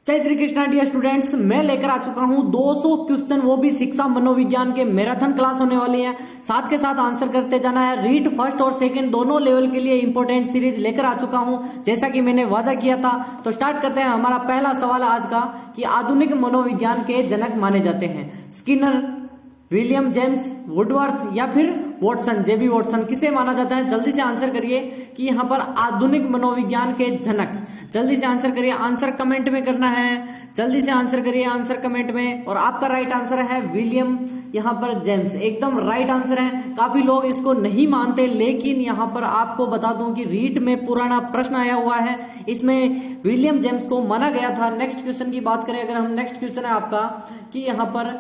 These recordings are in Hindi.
जय श्री कृष्णा डियर स्टूडेंट्स, मैं लेकर आ चुका हूं 200 क्वेश्चन, वो भी शिक्षा मनोविज्ञान के मैराथन क्लास होने वाली है। साथ के साथ आंसर करते जाना है। रीड फर्स्ट और सेकंड दोनों लेवल के लिए इंपॉर्टेंट सीरीज लेकर आ चुका हूं, जैसा कि मैंने वादा किया था। तो स्टार्ट करते हैं। हमारा पहला सवाल आज का कि आधुनिक मनोविज्ञान के जनक माने जाते हैं स्किनर, विलियम जेम्स वुडवर्थ या फिर वॉटसन, जेबी वॉटसन, किसे माना जाता है? जल्दी से आंसर करिए कि यहाँ पर आधुनिक मनोविज्ञान के जनक। जल्दी से आंसर करिए, आंसर कमेंट में करना है। जल्दी से आंसर करिए आंसर कमेंट में। और आपका राइट आंसर है विलियम यहाँ पर जेम्स, एकदम राइट आंसर है। काफी लोग इसको नहीं मानते, लेकिन यहाँ पर आपको बता दूं कि रीट में पुराना प्रश्न आया हुआ है, इसमें विलियम जेम्स को माना गया था। नेक्स्ट क्वेश्चन की बात करें अगर हम, नेक्स्ट क्वेश्चन है आपका कि यहाँ पर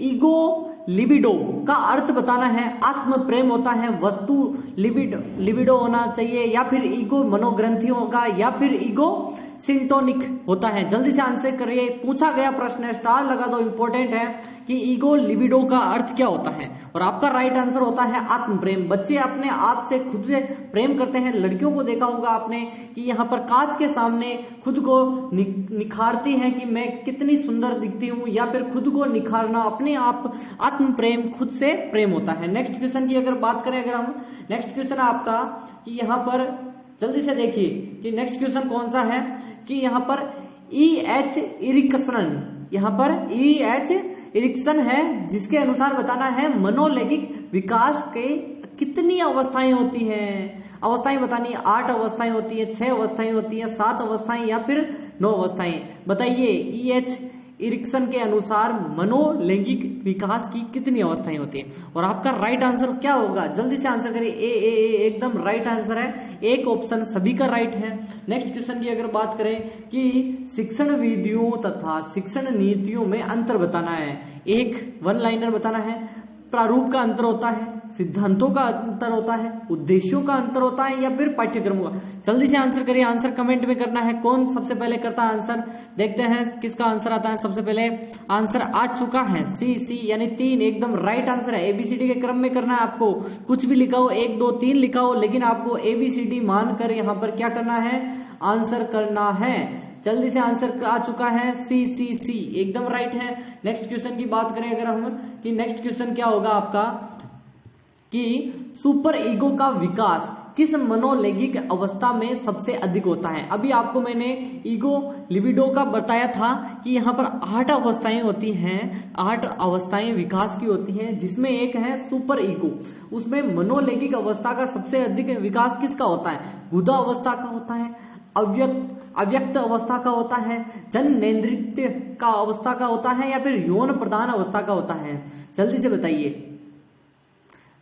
ईगो लिबिडो का अर्थ बताना है। आत्म प्रेम होता है, वस्तु लिबिडो होना चाहिए, या फिर ईगो मनोग्रंथियों का, या फिर ईगो सिंटोनिक होता है। जल्दी से आंसर करिए। पूछा गया प्रश्न है, स्टार लगा दो, इंपॉर्टेंट है कि ईगो लिबिडो का अर्थ क्या होता है। और आपका राइट आंसर होता है आत्म प्रेम। बच्चे अपने आप से खुद से प्रेम करते हैं। लड़कियों को देखा होगा आपने कि यहाँ पर कांच के सामने खुद को निखारती हैं कि मैं कितनी सुंदर दिखती हूँ, या फिर खुद को निखारना, अपने आप आत्म प्रेम, खुद से प्रेम होता है। नेक्स्ट क्वेश्चन की अगर बात करें अगर हम, नेक्स्ट क्वेश्चन है आपका कि यहाँ पर जल्दी से देखिए कि नेक्स्ट क्वेश्चन कौन सा है कि यहाँ पर E.H. इरिक्सन, यहाँ पर E.H. इरिक्सन है, जिसके अनुसार बताना है मनोलैंगिक विकास के कितनी अवस्थाएं होती हैं। अवस्थाएं बतानी है, 8 अवस्थाएं होती है, 6 अवस्थाएं होती है, 7 अवस्थाएं या फिर 9 अवस्थाएं। बताइए E.H. इरिक्सन के अनुसार मनोलैंगिक विकास की कितनी अवस्थाएं होती हैं। और आपका राइट आंसर क्या होगा? जल्दी से आंसर करिए। ए एकदम राइट आंसर है, एक ऑप्शन सभी का राइट है। नेक्स्ट क्वेश्चन की अगर बात करें कि शिक्षण विधियों तथा शिक्षण नीतियों में अंतर बताना है। एक वन लाइनर बताना है। प्रारूप का अंतर होता है, सिद्धांतों का अंतर होता है, उद्देश्यों का अंतर होता है, या फिर पाठ्यक्रमों का। जल्दी से आंसर करिए, आंसर कमेंट में करना है। कौन सबसे पहले करता है आंसर? देखते हैं किसका आंसर आता है। सबसे पहले आंसर आ चुका है सी यानी 3, एकदम राइट आंसर है। एबीसीडी के क्रम में करना है आपको, कुछ भी लिखा हो, 1 2 3 लिखा हो, लेकिन आपको एबीसीडी मानकर यहाँ पर क्या करना है? आंसर करना है। जल्दी से आंसर आ चुका है सी एकदम राइट है। नेक्स्ट क्वेश्चन की बात करें अगर हम कि नेक्स्ट क्वेश्चन क्या होगा आपका कि सुपर ईगो का विकास किस मनोलैंगिक अवस्था में सबसे अधिक होता है। अभी आपको मैंने ईगो लिबिडो का बताया था कि यहाँ पर 8 अवस्थाएं होती हैं, 8 अवस्थाएं विकास की होती हैं, जिसमें एक है सुपर ईगो। उसमें मनोलैंगिक अवस्था का सबसे अधिक विकास किसका होता है? गुदा अवस्था का होता है, अव्यक्त अवस्था का होता है, जननेन्द्रिय का अवस्था का होता है, या फिर यौन प्रधान अवस्था का होता है। जल्दी से बताइए।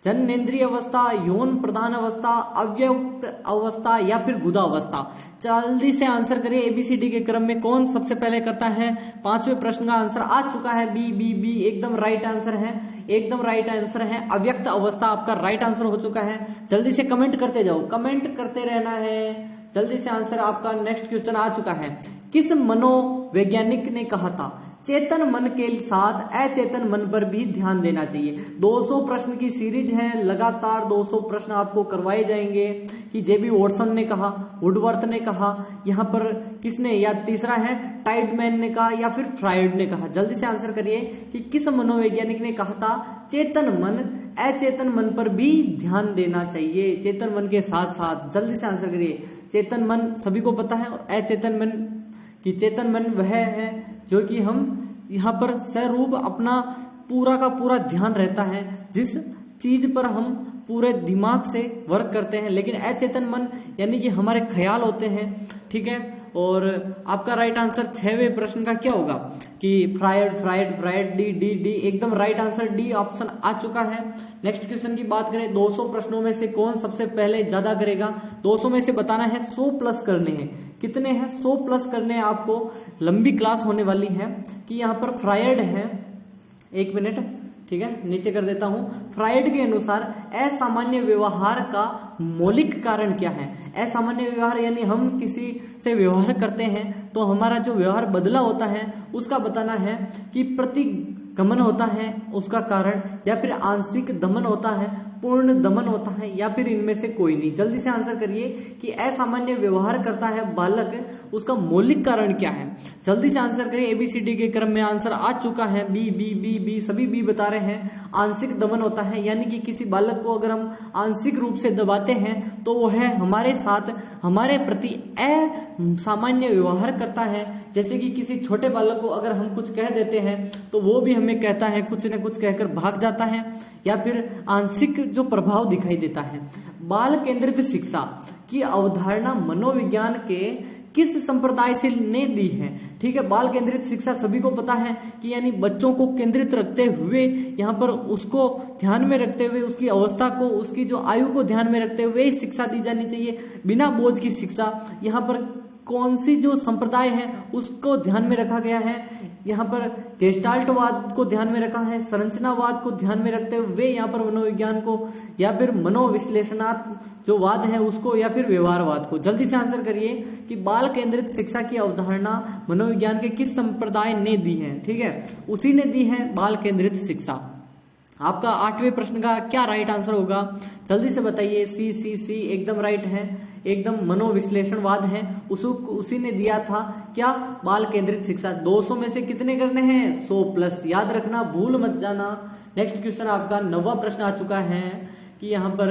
जननेन्द्रिय अवस्था, यौन प्रधान अवस्था, अव्यक्त अवस्था, या फिर गुदा अवस्था। जल्दी से आंसर करिए। एबीसीडी के क्रम में कौन सबसे पहले करता है? 5वें प्रश्न का आंसर आ चुका है बी एकदम राइट आंसर है, एकदम राइट आंसर है। अव्यक्त अवस्था आपका राइट आंसर हो चुका है। जल्दी से कमेंट करते जाओ, कमेंट करते रहना है। जल्दी से आंसर आपका नेक्स्ट क्वेश्चन आ चुका है। किस मनोवैज्ञानिक ने कहा था चेतन मन के साथ अचेतन मन पर भी ध्यान देना चाहिए? 200 प्रश्न की सीरीज है, लगातार 200 प्रश्न आपको करवाए जाएंगे कि जेबी वॉटसन ने कहा, वुडवर्थ ने कहा, यहाँ पर किसने, या तीसरा है टाइडमैन ने कहा, या फिर फ्रायड ने कहा। जल्दी से आंसर करिए कि किस मनोवैज्ञानिक ने कहा था चेतन मन अचेतन मन पर भी ध्यान देना चाहिए, चेतन मन के साथ साथ। जल्दी से आंसर करिए। चेतन मन सभी को पता है, और अचेतन मन कि चेतन मन वह है जो कि हम यहाँ पर स्वरूप अपना पूरा का पूरा ध्यान रहता है, जिस चीज पर हम पूरे दिमाग से वर्क करते हैं। लेकिन अचेतन मन यानी कि हमारे ख्याल होते हैं, ठीक है। और आपका राइट आंसर 6वें प्रश्न का क्या होगा कि फ्रायड डी एकदम राइट आंसर डी ऑप्शन आ चुका है। नेक्स्ट क्वेश्चन की बात करें, 200 प्रश्नों में से कौन सबसे पहले ज्यादा करेगा? 200 में से बताना है 100 प्लस करने हैं। कितने हैं? 100 प्लस करने हैं आपको। लंबी क्लास होने वाली है कि यहाँ पर फ्रायड है, 1 मिनट, ठीक है, नीचे कर देता हूं। फ्रायड के अनुसार असामान्य व्यवहार का मौलिक कारण क्या है? असामान्य व्यवहार यानी हम किसी से व्यवहार करते हैं तो हमारा जो व्यवहार बदला होता है उसका बताना है कि प्रतिगमन होता है उसका कारण, या फिर आंशिक दमन होता है, पूर्ण दमन होता है, या फिर इनमें से कोई नहीं। जल्दी से आंसर करिए कि असामान्य व्यवहार करता है बालक उसका मौलिक कारण क्या है? जल्दी से आंसर करिए। ABCD के क्रम में आंसर आ चुका है। बी बी बी बी सभी बी बता रहे हैं। आंशिक दमन होता है, यानी कि किसी बालक को अगर हम आंशिक रूप से दबाते हैं तो वो है हमारे साथ हमारे प्रति असामान्य व्यवहार करता है। जैसे कि किसी छोटे बालक को अगर हम कुछ कह देते हैं तो वो भी हमें कहता है, कुछ न कुछ कहकर भाग जाता है, या फिर आंशिक जो प्रभाव दिखाई देता है। बाल केंद्रित शिक्षा की अवधारणा मनोविज्ञान के किस संप्रदाय से ने दी है? ठीक है, बाल केंद्रित शिक्षा सभी को पता है कि यानी बच्चों को केंद्रित रखते हुए, यहाँ पर उसको ध्यान में रखते हुए, उसकी अवस्था को, उसकी जो आयु को ध्यान में रखते हुए शिक्षा दी जानी चाहिए, बिना बोझ की शिक्षा। यहाँ पर कौन सी जो संप्रदाय है उसको ध्यान में रखा गया है? यहाँ पर गेस्टाल्टवाद को ध्यान में रखा है, संरचनावाद को ध्यान में रखते हुए यहाँ पर मनोविज्ञान को, या फिर मनोविश्लेषणात्मक जो वाद है उसको, या फिर व्यवहारवाद को। जल्दी से आंसर करिए कि बाल केंद्रित शिक्षा की अवधारणा मनोविज्ञान के किस संप्रदाय ने दी है? ठीक है, उसी ने दी है बाल केंद्रित शिक्षा। आपका 8वें प्रश्न का क्या राइट आंसर होगा? जल्दी से बताइए। सी एकदम राइट है, एकदम मनोविश्लेषणवाद है, उसी ने दिया था क्या? बाल केंद्रित शिक्षा। 200 में से कितने करने हैं? 100 प्लस, याद रखना, भूल मत जाना। नेक्स्ट क्वेश्चन आपका 9वां प्रश्न आ चुका है कि यहाँ पर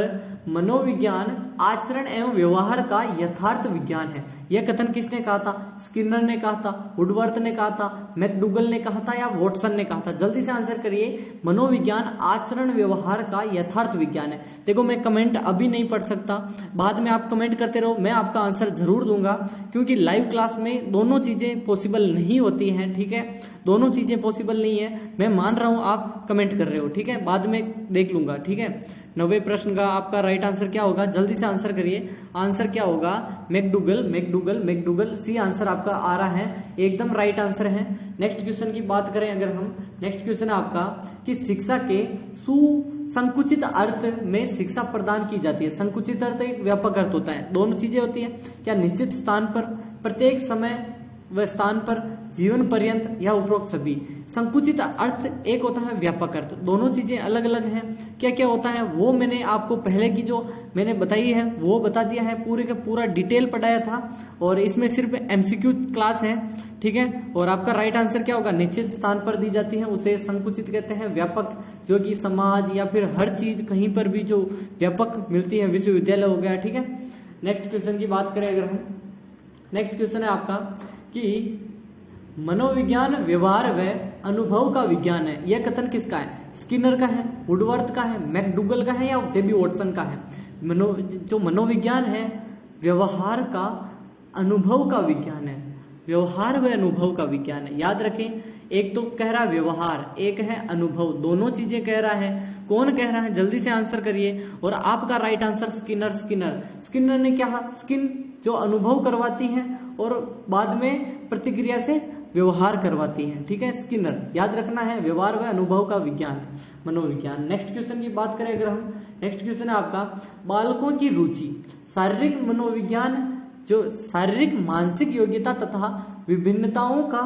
मनोविज्ञान आचरण एवं व्यवहार का यथार्थ विज्ञान है। यह कथन किसने कहा था? स्किनर ने कहा था, वुडवर्थ ने कहा था, मैकडूगल ने कहा था, या वॉटसन ने कहा था? जल्दी से आंसर करिए। मनोविज्ञान आचरण व्यवहार का यथार्थ विज्ञान है। देखो, मैं कमेंट अभी नहीं पढ़ सकता, बाद में आप कमेंट करते रहो, मैं आपका आंसर जरूर दूंगा, क्योंकि लाइव क्लास में दोनों चीजें पॉसिबल नहीं होती हैं। ठीक है, दोनों चीजें पॉसिबल नहीं है, मैं मान रहा हूं, आप कमेंट कर रहे हो। ठीक है, बाद में देख लूंगा। ठीक है, 9वें प्रश्न का आपका राइट आंसर क्या होगा? जल्दी से आंसर करिए। आंसर क्या होगा? McDougall, McDougall, McDougall. C answer आपका आ रहा है, एकदम राइट आंसर है। नेक्स्ट क्वेश्चन की बात करें अगर हम, नेक्स्ट क्वेश्चन है आपका कि शिक्षा के सुसंकुचित अर्थ में शिक्षा प्रदान की जाती है। संकुचित अर्थ एक व्यापक अर्थ होता है, दोनों चीजें होती है क्या? निश्चित स्थान पर, प्रत्येक समय व स्थान पर, जीवन पर्यंत, या उपरोक्त सभी। संकुचित अर्थ एक होता है व्यापक अर्थ, दोनों चीजें अलग अलग हैं। क्या क्या होता है वो मैंने आपको पहले की जो मैंने बताई है वो बता दिया है, पूरे का पूरा डिटेल पढ़ाया था, और इसमें सिर्फ MCQ क्लास है। ठीक है, और आपका राइट आंसर क्या होगा? निश्चित स्थान पर दी जाती है उसे संकुचित कहते हैं। व्यापक जो कि समाज या फिर हर चीज कहीं पर भी जो व्यापक मिलती है, विश्वविद्यालय हो गया। ठीक है, नेक्स्ट क्वेश्चन की बात करें अगर हम, नेक्स्ट क्वेश्चन है आपका कि मनोविज्ञान व्यवहार व अनुभव का विज्ञान है। यह कथन किसका है? स्किनर का है, वुडवर्थ का है, मैकडूगल का है, या जेबी वॉटसन का है? जो मनोविज्ञान है व्यवहार का अनुभव का विज्ञान है, व्यवहार व अनुभव का विज्ञान है। याद रखें, एक तो कह रहा है व्यवहार, एक है अनुभव, दोनों चीजें कह रहा है। कौन कह रहा है? जल्दी से आंसर करिए। और आपका राइट आंसर स्किनर। स्किनर ने क्या कहा? स्किन जो अनुभव करवाती है और बाद में प्रतिक्रिया से व्यवहार करवाती है। ठीक है, स्किनर याद रखना है, व्यवहार व अनुभव का विज्ञान मनोविज्ञान। नेक्स्ट क्वेश्चन की बात करें अगर हम, नेक्स्ट क्वेश्चन है आपका बालकों की रुचि। शारीरिक मनोविज्ञान जो शारीरिक मानसिक योग्यता तथा विभिन्नताओं का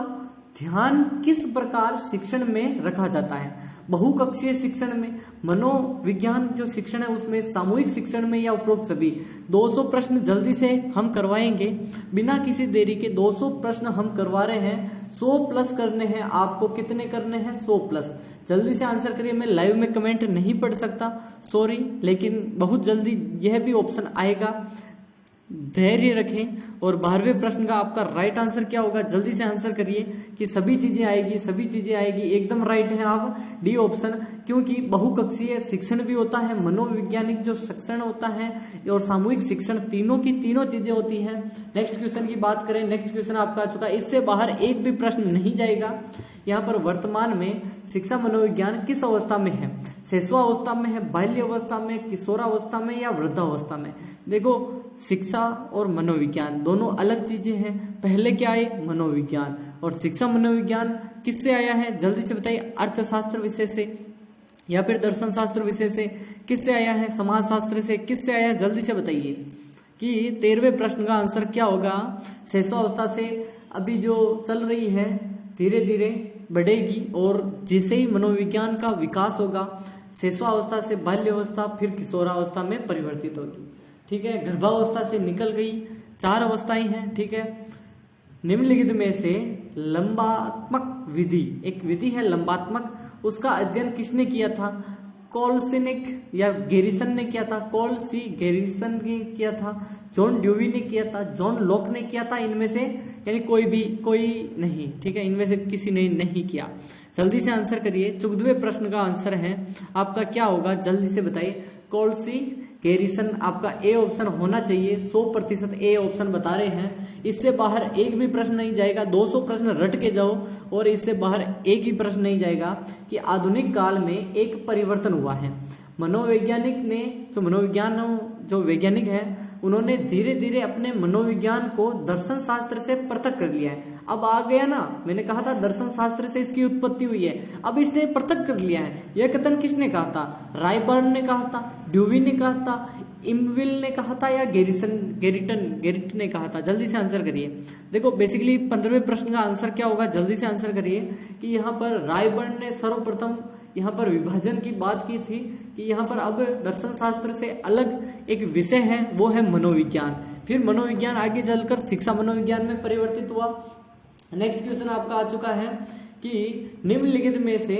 ध्यान किस प्रकार शिक्षण में रखा जाता है? बहुकक्षीय शिक्षण में, मनोविज्ञान जो शिक्षण है उसमें, सामूहिक शिक्षण में, या उपरोक्त सभी। 200 प्रश्न जल्दी से हम करवाएंगे बिना किसी देरी के। 200 प्रश्न हम करवा रहे हैं, 100 प्लस करने हैं आपको। कितने करने हैं? 100 प्लस। जल्दी से आंसर करिए। मैं लाइव में कमेंट नहीं पढ़ सकता, सॉरी, लेकिन बहुत जल्दी यह भी ऑप्शन आएगा। धैर्य रखें। और 12वें प्रश्न का आपका राइट आंसर क्या होगा? जल्दी से आंसर करिए कि सभी चीजें आएगी, सभी चीजें आएगी। एकदम राइट है आप, डी ऑप्शन, क्योंकि बहुकक्षीय शिक्षण भी होता है, मनोवैज्ञानिक जो शिक्षण होता है और सामूहिक शिक्षण, तीनों की तीनों चीजें होती हैं। नेक्स्ट क्वेश्चन की बात करें, नेक्स्ट क्वेश्चन आपका आ चुका है, इससे बाहर एक भी प्रश्न नहीं जाएगा। यहाँ पर वर्तमान में शिक्षा मनोविज्ञान किस अवस्था में है? शैशवावस्था में है, बाल्य अवस्था में, किशोरावस्था में, या वृद्धावस्था में? देखो, शिक्षा और मनोविज्ञान दोनों अलग चीजें हैं। पहले क्या आए? मनोविज्ञान। और शिक्षा मनोविज्ञान किससे आया है? जल्दी से बताइए। अर्थशास्त्र विषय से या फिर दर्शन शास्त्र विषय से? किससे आया है? समाजशास्त्र से? किससे आया है? जल्दी से बताइए कि 13वें प्रश्न का आंसर क्या होगा? शैशवावस्था से अभी जो चल रही है धीरे धीरे बढ़ेगी, और जैसे ही मनोविज्ञान का विकास होगा शैशवावस्था से बाल्यावस्था, फिर किशोरावस्था में परिवर्तित होगी। ठीक है, गर्भावस्था से निकल गई, 4 अवस्थाएं हैं। ठीक है, निम्नलिखित में से लंबात्मक विधि, एक विधि है लंबात्मक, उसका अध्ययन किसने किया था? कोलसिनिक या गेरिसन ने किया था, कोल सी गेरिसन ने किया था, जॉन ड्यूवी ने किया था, जॉन लॉक ने किया था, इनमें से यानी कोई नहीं, ठीक है, इनमें से किसी ने नहीं किया। जल्दी से आंसर करिए। 14वें प्रश्न का आंसर है आपका क्या होगा, जल्दी से बताइए। कोल सी गेरिसन आपका ए ऑप्शन होना चाहिए, 100% ए ऑप्शन बता रहे हैं। इससे बाहर एक भी प्रश्न नहीं जाएगा, 200 प्रश्न रट के जाओ और इससे बाहर एक ही प्रश्न नहीं जाएगा कि आधुनिक काल में एक परिवर्तन हुआ है। मनोवैज्ञानिक ने जो वैज्ञानिक है उन्होंने धीरे धीरे अपने मनोविज्ञान को दर्शन शास्त्र से पृथक कर लिया है। अब आ गया ना, मैंने कहा था दर्शन शास्त्र से इसकी उत्पत्ति हुई है, अब इसने पृथक कर लिया है। यह कथन किसने कहा था? रायबर्न ने कहा था, ड्यूवी ने कहा था, इमविल ने कहा था या गेरिट ने कहा था? जल्दी से आंसर करिए। देखो बेसिकली 15वें प्रश्न का आंसर क्या होगा, जल्दी से आंसर करिए कि यहाँ पर रायबर्न ने सर्वप्रथम यहाँ पर विभाजन की बात की थी कि यहाँ पर अब दर्शन शास्त्र से अलग एक विषय है, वो है मनोविज्ञान। फिर मनोविज्ञान आगे चलकर शिक्षा मनोविज्ञान में परिवर्तित हुआ। नेक्स्ट क्वेश्चन आपका आ चुका है कि निम्नलिखित में से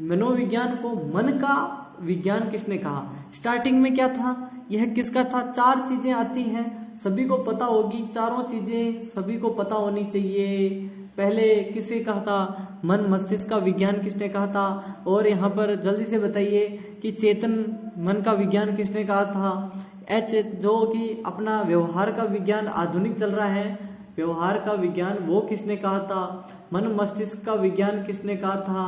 मनोविज्ञान को मन का विज्ञान किसने कहा? स्टार्टिंग में क्या था, यह किसका था? 4 चीजें आती हैं, सभी को पता होगी, चारों चीजें सभी को पता होनी चाहिए। पहले किसे कहा था? मन मस्तिष्क का विज्ञान किसने कहा था? और यहाँ पर जल्दी से बताइए कि चेतन मन का विज्ञान किसने कहा था? जो कि अपना व्यवहार का विज्ञान आधुनिक चल रहा है, व्यवहार का विज्ञान, वो किसने कहा था? मन मस्तिष्क का विज्ञान किसने कहा था?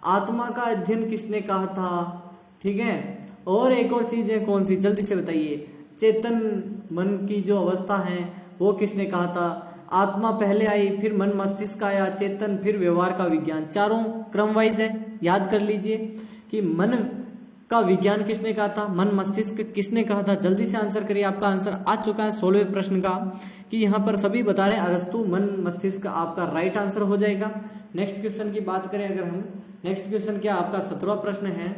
आत्मा का अध्ययन किसने कहा था? ठीक है, और एक और चीज है कौन सी, जल्दी से बताइए। चेतन मन की जो अवस्था है वो किसने कहा था? आत्मा पहले आई, फिर मन मस्तिष्क आया, चेतन, फिर व्यवहार का विज्ञान, चारों क्रम वाइज है। याद कर लीजिए कि मन का विज्ञान किसने कहा था, मन मस्तिष्क किसने कहा था। जल्दी से आंसर करिए। आपका आंसर आ चुका है 16वें प्रश्न का कि यहाँ पर सभी बता रहे हैं अरस्तु, मन मस्तिष्क आपका राइट आंसर हो जाएगा। नेक्स्ट क्वेश्चन की बात करें अगर हम, नेक्स्ट क्वेश्चन क्या आपका 17वां प्रश्न है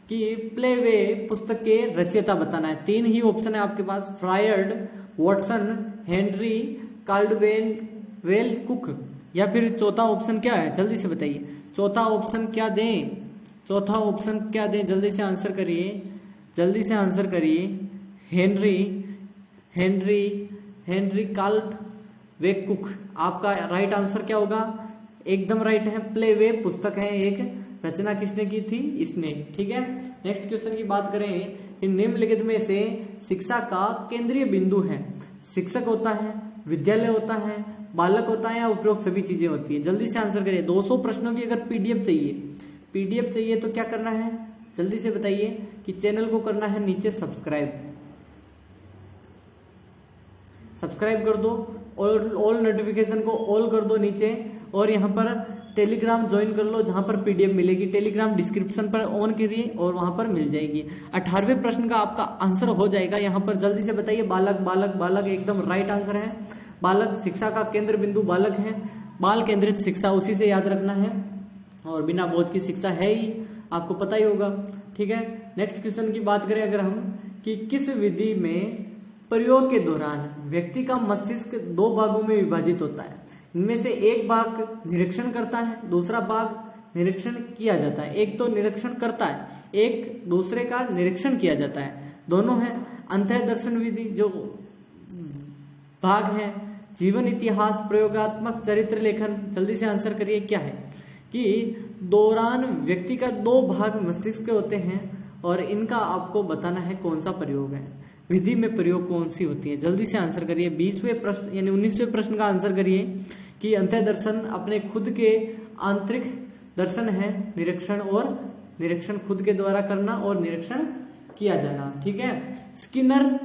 कि प्लेवे पुस्तक के रचयिता बताना है। 3 ही ऑप्शन है आपके पास, फ्रायड, वॉटसन, हेनरी काल्डवेल कुक, या फिर चौथा ऑप्शन क्या है, जल्दी से बताइए। चौथा ऑप्शन क्या दें, चौथा ऑप्शन क्या दें, जल्दी से आंसर करिए, जल्दी से आंसर करिए। हेनरी काल्डवेल कुक आपका राइट आंसर क्या होगा? एकदम राइट है। प्ले वे पुस्तक है, एक रचना किसने की थी? इसने। ठीक है, नेक्स्ट क्वेश्चन की बात करें कि निम्नलिखित में से शिक्षा का केंद्रीय बिंदु है। शिक्षक होता है, विद्यालय होता है, बालक होता है या उपरोक्त सभी चीजें होती है? जल्दी से आंसर करिए। 200 प्रश्नों की अगर पीडीएफ चाहिए तो क्या करना है, जल्दी से बताइए कि चैनल को करना है नीचे सब्सक्राइब कर दो, ऑल नोटिफिकेशन को ऑल कर दो नीचे, और यहाँ पर टेलीग्राम ज्वाइन कर लो जहां पर पीडीएफ मिलेगी। टेलीग्राम डिस्क्रिप्शन पर ऑन करिए और वहां पर मिल जाएगी। 18वें प्रश्न का आपका आंसर हो जाएगा यहाँ पर, जल्दी से बताइए। बालक एकदम राइट आंसर है। बालक शिक्षा का केंद्र बिंदु बालक है, बाल केंद्रित शिक्षा उसी से याद रखना है, और बिना बोझ की शिक्षा है ही, आपको पता ही होगा। ठीक है, नेक्स्ट क्वेश्चन की बात करें अगर हम कि किस विधि में प्रयोग के दौरान व्यक्ति का मस्तिष्क 2 भागों में विभाजित होता है। इनमें से एक भाग निरीक्षण करता है, दूसरा भाग निरीक्षण किया जाता है। एक तो निरीक्षण करता है, एक दूसरे का निरीक्षण किया जाता है, दोनों है। अंतः दर्शन विधि जो भाग है, जीवन इतिहास, प्रयोगात्मक चरित्र लेखन, जल्दी से आंसर करिए क्या है कि दौरान व्यक्ति का 2 भाग मस्तिष्क के होते हैं और इनका आपको बताना है कौन सा प्रयोग है, विधि में प्रयोग कौन सी होती है। जल्दी से आंसर करिए। 20वें प्रश्न यानी 19वें प्रश्न का आंसर करिए कि अंतः दर्शन अपने खुद के आंतरिक दर्शन है, निरीक्षण, और निरीक्षण खुद के द्वारा करना और निरीक्षण किया जाना। ठीक है, स्किनर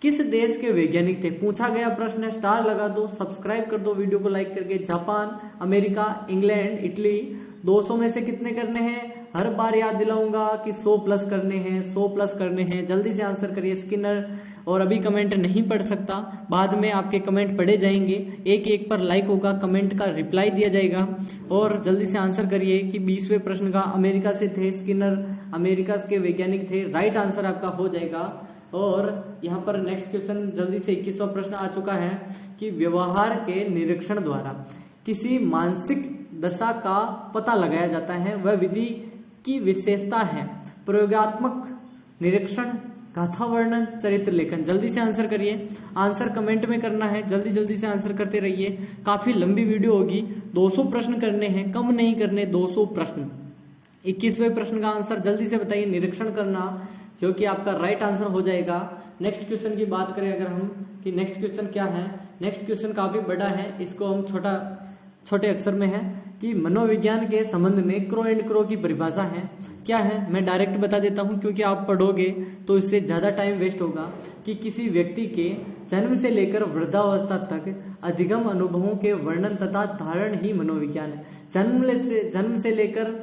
किस देश के वैज्ञानिक थे? पूछा गया प्रश्न है, स्टार लगा दो, सब्सक्राइब कर दो वीडियो को लाइक करके। Japan, America, England, Italy. 200 में से कितने करने हैं? हर बार याद दिलाऊंगा कि 100 प्लस करने हैं, 100 प्लस करने हैं। जल्दी से आंसर करिए स्किनर। और अभी कमेंट नहीं पढ़ सकता, बाद में आपके कमेंट पढ़े जाएंगे, एक पर लाइक होगा, कमेंट का रिप्लाई दिया जाएगा। और जल्दी से आंसर करिए कि 20वें प्रश्न का अमेरिका से थे स्किनर, अमेरिका के वैज्ञानिक थे, राइट आंसर आपका हो जाएगा। और यहाँ पर नेक्स्ट क्वेश्चन जल्दी से 21वां प्रश्न आ चुका है कि व्यवहार के निरीक्षण द्वारा किसी मानसिक दशा का पता लगाया जाता है, वह विधि की विशेषता है। प्रयोगात्मक निरीक्षण, गाथा वर्णन, चरित्र लेखन। जल्दी से आंसर करिए, आंसर कमेंट में करना है, जल्दी जल्दी से आंसर करते रहिए। काफी लंबी वीडियो होगी, 200 प्रश्न करने हैं, कम नहीं करने, 200 प्रश्न। 21वें प्रश्न का आंसर जल्दी से बताइए, निरीक्षण करना, जो कि आपका राइट आंसर हो जाएगा। नेक्स्ट क्वेश्चन की बात करें अगर हम कि नेक्स्ट क्वेश्चन क्या है, नेक्स्ट क्वेश्चन काफी बड़ा है, इसको हम छोटे अक्षर में है कि मनोविज्ञान के संबंध में क्रो एंड क्रो की परिभाषा है क्या है। मैं डायरेक्ट बता देता हूं क्योंकि आप पढ़ोगे तो इससे ज्यादा टाइम वेस्ट होगा। कि किसी व्यक्ति के जन्म से लेकर वृद्धावस्था तक अधिगम अनुभवों के वर्णन तथा धारण ही मनोविज्ञान है। जन्म से लेकर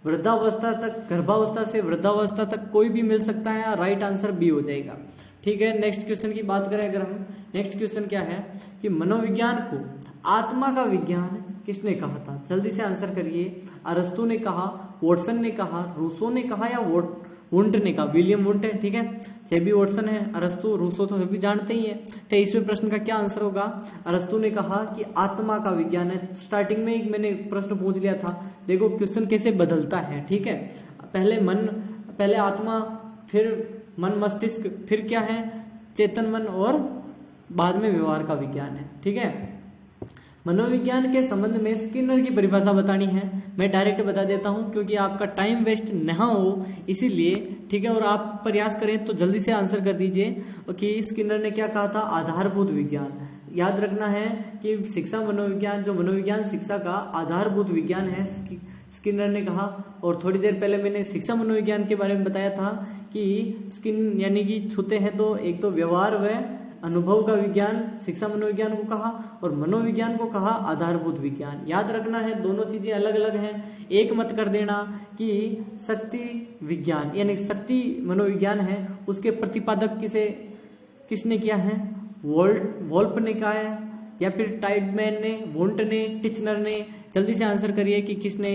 वृद्धावस्था तक, गर्भावस्था से वृद्धावस्था तक कोई भी मिल सकता है, राइट आंसर बी हो जाएगा। ठीक है, नेक्स्ट क्वेश्चन की बात करें अगर हम, नेक्स्ट क्वेश्चन क्या है कि मनोविज्ञान को आत्मा का विज्ञान किसने कहा था। जल्दी से आंसर करिए। अरस्तु ने कहा, वॉटसन ने कहा, रूसो ने कहा या वुंट ने कहा। विलियम वुंट है, ठीक है, जेबी वॉटसन है, अरस्तु, रूसो तो सभी जानते ही है। 23वें प्रश्न का क्या आंसर होगा। अरस्तु ने कहा कि आत्मा का विज्ञान है। स्टार्टिंग में एक मैंने प्रश्न पूछ लिया था, देखो क्वेश्चन कैसे बदलता है। ठीक है, पहले आत्मा, फिर मन मस्तिष्क, फिर क्या है चेतन मन, और बाद में व्यवहार का विज्ञान है। ठीक है, मनोविज्ञान के संबंध में स्किनर की परिभाषा बतानी है। मैं डायरेक्ट बता देता हूं क्योंकि आपका टाइम वेस्ट न हो इसीलिए। ठीक है, और आप प्रयास करें तो जल्दी से आंसर कर दीजिए कि स्किनर ने क्या कहा था, आधारभूत विज्ञान। याद रखना है कि शिक्षा मनोविज्ञान, जो मनोविज्ञान शिक्षा का आधारभूत विज्ञान है, स्किनर ने कहा। और थोड़ी देर पहले मैंने शिक्षा मनोविज्ञान के बारे में बताया था कि स्किन यानी कि छूते हैं तो एक तो व्यवहार व अनुभव का विज्ञान शिक्षा मनोविज्ञान को कहा, और मनोविज्ञान को कहा आधारभूत विज्ञान। याद रखना है दोनों चीजें अलग अलग हैं। एक मत कर देना कि शक्ति विज्ञान यानी शक्ति मनोविज्ञान है, उसके प्रतिपादक किसने किया है, वोल्फ ने कहा है या फिर टाइडमैन ने, वुंट ने, टिचनर ने। जल्दी से आंसर करिए कि किसने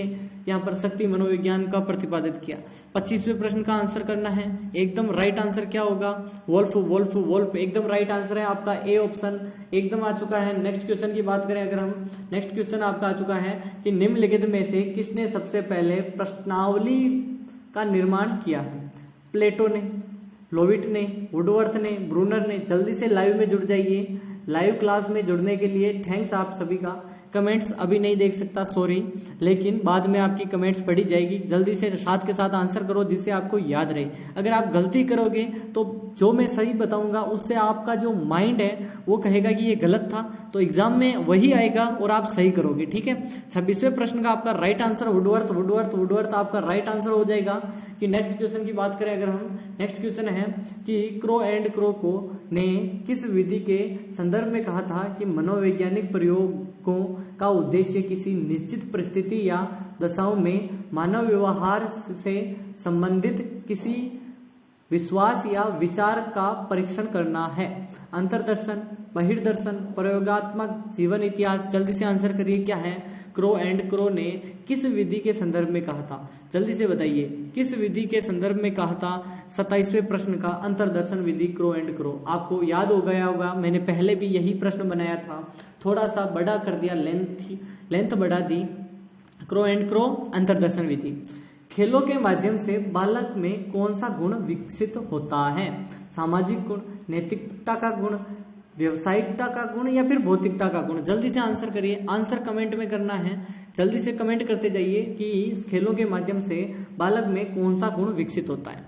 यहाँ पर शक्ति मनोविज्ञान का प्रतिपादित किया। 25वें प्रश्न का आंसर करना है। एकदम राइट आंसर क्या होगा, वोल्फ एकदम राइट आंसर है आपका, ए ऑप्शन एकदम आ चुका है। नेक्स्ट क्वेश्चन की बात करें अगर हम, नेक्स्ट क्वेश्चन आपका आ चुका है कि निम्नलिखित में से किसने सबसे पहले प्रश्नावली का निर्माण किया है। प्लेटो ने, लोविट ने, वुडवर्थ ने, ब्रूनर ने। जल्दी से लाइव में जुड़ जाइए। लाइव क्लास में जुड़ने के लिए थैंक्स आप सभी का। कमेंट्स अभी नहीं देख सकता, सॉरी, लेकिन बाद में आपकी कमेंट्स पढ़ी जाएगी। जल्दी से साथ के साथ आंसर करो जिससे आपको याद रहे। अगर आप गलती करोगे तो जो मैं सही बताऊंगा उससे आपका जो माइंड है वो कहेगा कि ये गलत था, तो एग्जाम में वही आएगा और आप सही करोगे। ठीक है, 26वें प्रश्न का आपका राइट आंसर वुडवर्थ आपका राइट आंसर हो जाएगा। कि नेक्स्ट क्वेश्चन की बात करें अगर हम, नेक्स्ट क्वेश्चन है कि क्रो एंड क्रो को ने किस विधि के संदर्भ में कहा था कि मनोवैज्ञानिक प्रयोगों का उद्देश्य किसी निश्चित परिस्थिति या दशाओं में मानव व्यवहार से संबंधित किसी विश्वास या विचार का परीक्षण करना है। अंतर्दर्शन, बहिर्दर्शन, प्रयोगात्मक, जीवन इतिहास। जल्दी से आंसर करिए क्या है। क्रो एंड क्रो ने किस विधि के संदर्भ में कहा था, जल्दी से बताइए किस विधि के संदर्भ में कहा था। 27वें प्रश्न का अंतर्दर्शन विधि, क्रो एंड क्रो। आपको याद हो गया होगा, मैंने पहले भी यही प्रश्न बनाया था, थोड़ा सा बड़ा कर दिया, लेंथ बढ़ा दी। क्रो एंड क्रो अंतर्दर्शन विधि। खेलों के माध्यम से बालक में कौन सा गुण विकसित होता है। सामाजिक गुण, नैतिकता का गुण, व्यवसायिकता का गुण या फिर भौतिकता का गुण। जल्दी से आंसर करिए, आंसर कमेंट में करना है। जल्दी से कमेंट करते जाइए कि इस खेलों के माध्यम से बालक में कौन सा गुण विकसित होता है।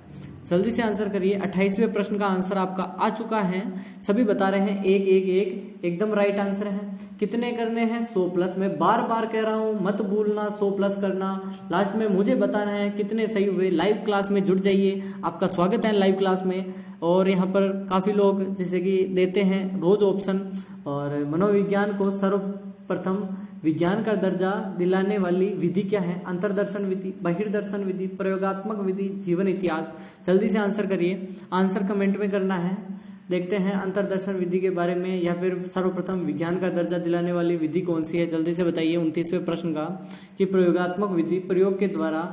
जल्दी से आंसर करिए। 28वें प्रश्न का आंसर आपका आ चुका है, सभी बता रहे हैं एक एक एक, एकदम राइट आंसर है। कितने करने हैं, 100 प्लस। मैं बार बार कह रहा हूं मत भूलना 100 प्लस करना। लास्ट में मुझे बताना है कितने सही हुए। लाइव क्लास में जुड़ जाइए, आपका स्वागत है लाइव क्लास में। और यहाँ पर काफी लोग जैसे कि देते हैं रोज ऑप्शन। और मनोविज्ञान को सर्वप्रथम विज्ञान का दर्जा दिलाने वाली विधि क्या है। अंतर्दर्शन विधि, बहिर्दर्शन विधि, प्रयोगात्मक विधि, जीवन इतिहास। जल्दी से आंसर करिए, आंसर कमेंट में करना है। देखते हैं अंतर्दर्शन विधि के बारे में या फिर सर्वप्रथम विज्ञान का दर्जा दिलाने वाली विधि कौन सी है, जल्दी से बताइए। 29वें प्रश्न का कि प्रयोगात्मक विधि, प्रयोग के द्वारा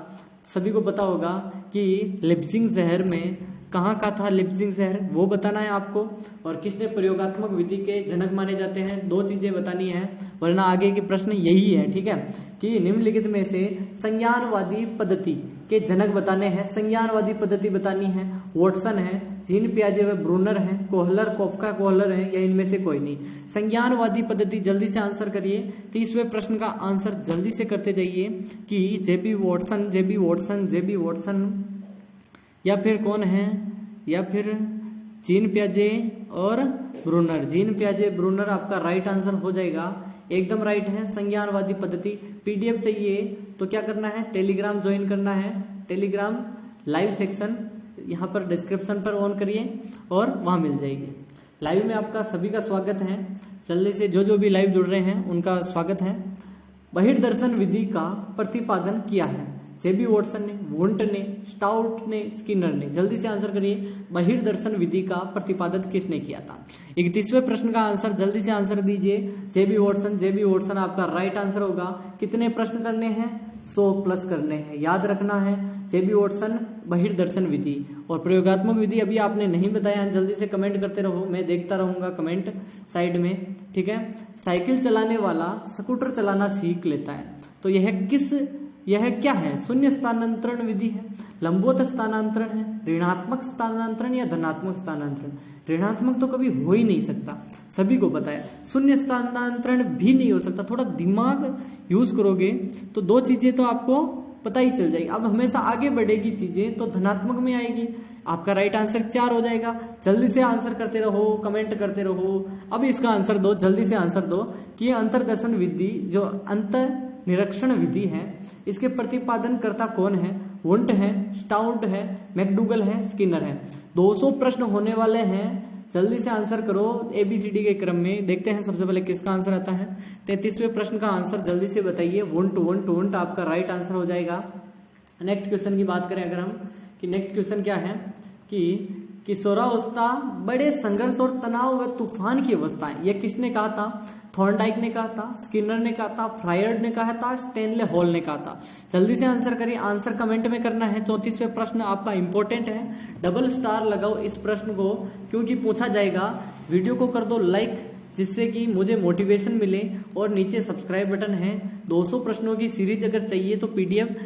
सभी को पता होगा कि लिप्जिंग शहर में कहाँ का था लिप्जिंग शहर, वो बताना है आपको। और किसने प्रयोगात्मक विधि के जनक माने जाते हैं, 2 चीजें बतानी है, वरना आगे के प्रश्न यही है, ठीक है, कि निम्नलिखित में से संज्ञानवादी पद्धति के जनक बताने हैं। संज्ञानवादी पद्धति बतानी है, वॉटसन है, जीन पियाजे व ब्रूनर है, कोहलर, कोफका कोहलर है, या इनमें से कोई नहीं। संज्ञानवादी पद्धति, जल्दी से आंसर करिए। 30वें प्रश्न का आंसर जल्दी से करते जाइए कि जेबी वॉटसन या फिर कौन है, या फिर जीन पियाजे और ब्रूनर। जीन पियाजे ब्रूनर आपका राइट आंसर हो जाएगा, एकदम राइट है। संज्ञानवादी पद्धति। पीडीएफ चाहिए तो क्या करना है, टेलीग्राम ज्वाइन करना है, टेलीग्राम लाइव सेक्शन यहाँ पर डिस्क्रिप्शन पर ऑन करिए और वहां मिल जाएगी। लाइव में आपका सभी का स्वागत है, जल्दी से जो भी लाइव जुड़ रहे हैं उनका स्वागत है। बहिर्दर्शन विधि का प्रतिपादन किया है, जेबी वॉटसन ने, वुंट ने, स्टाउट ने, स्किनर ने। जल्दी से आंसर करिए, बहिर्दर्शन विधि का प्रतिपादन किसने किया था। 31वें प्रश्न का आंसर जल्दी से आंसर दीजिए, जेबी वॉटसन आपका राइट आंसर होगा। कितने प्रश्न करने हैं, 100 प्लस करने हैं, याद रखना है। जेबी वॉटसन बहिर्दर्शन विधि। और प्रयोगात्मक विधि अभी आपने नहीं बताया, जल्दी से कमेंट करते रहो, मैं देखता रहूंगा कमेंट साइड में, ठीक है। साइकिल चलाने वाला स्कूटर चलाना सीख लेता है, तो यह क्या है, शून्य स्थानांतरण विधि है, लंबवत स्थानांतरण है, ऋणात्मक स्थानांतरण या धनात्मक स्थानांतरण। ऋणात्मक तो कभी हो ही नहीं सकता, सभी को पता है। शून्य स्थानांतरण भी नहीं हो सकता। थोड़ा दिमाग यूज करोगे तो 2 चीजें तो आपको पता ही चल जाएगी। अब हमेशा आगे बढ़ेगी चीजें तो धनात्मक में आएगी। आपका राइट आंसर 4 हो जाएगा। जल्दी से आंसर करते रहो, कमेंट करते रहो। अब इसका आंसर दो, जल्दी से आंसर दो कि अंतर्दर्शन विधि, जो अंतर निरीक्षण विधि है, इसके प्रतिपादन करता कौन है। वुंट है, स्टाउट है, मैकडूगल है, स्किनर है। 200 प्रश्न होने वाले हैं, जल्दी से आंसर करो ABCD के क्रम में। देखते हैं सबसे पहले किसका आंसर आता है। 33वें प्रश्न का आंसर जल्दी से बताइए। वुंट आपका राइट आंसर हो जाएगा। नेक्स्ट क्वेश्चन की बात करें अगर हम, कि नेक्स्ट क्वेश्चन क्या है कि किशोरावस्था बड़े संघर्ष और तनाव व तूफान की अवस्था है। यह किसने कहा था, थॉर्नडाइक ने कहा था, स्किनर ने कहा था, फ्रायड ने कहा था, स्टेनले हॉल ने कहा था। जल्दी से आंसर करिए, आंसर कमेंट में करना है। 34वें प्रश्न आपका इंपॉर्टेंट है, डबल स्टार लगाओ इस प्रश्न को, क्योंकि पूछा जाएगा। वीडियो को कर दो लाइक, जिससे कि मुझे मोटिवेशन मिले, और नीचे सब्सक्राइब बटन है। 200 प्रश्नों की सीरीज अगर चाहिए तो PDF,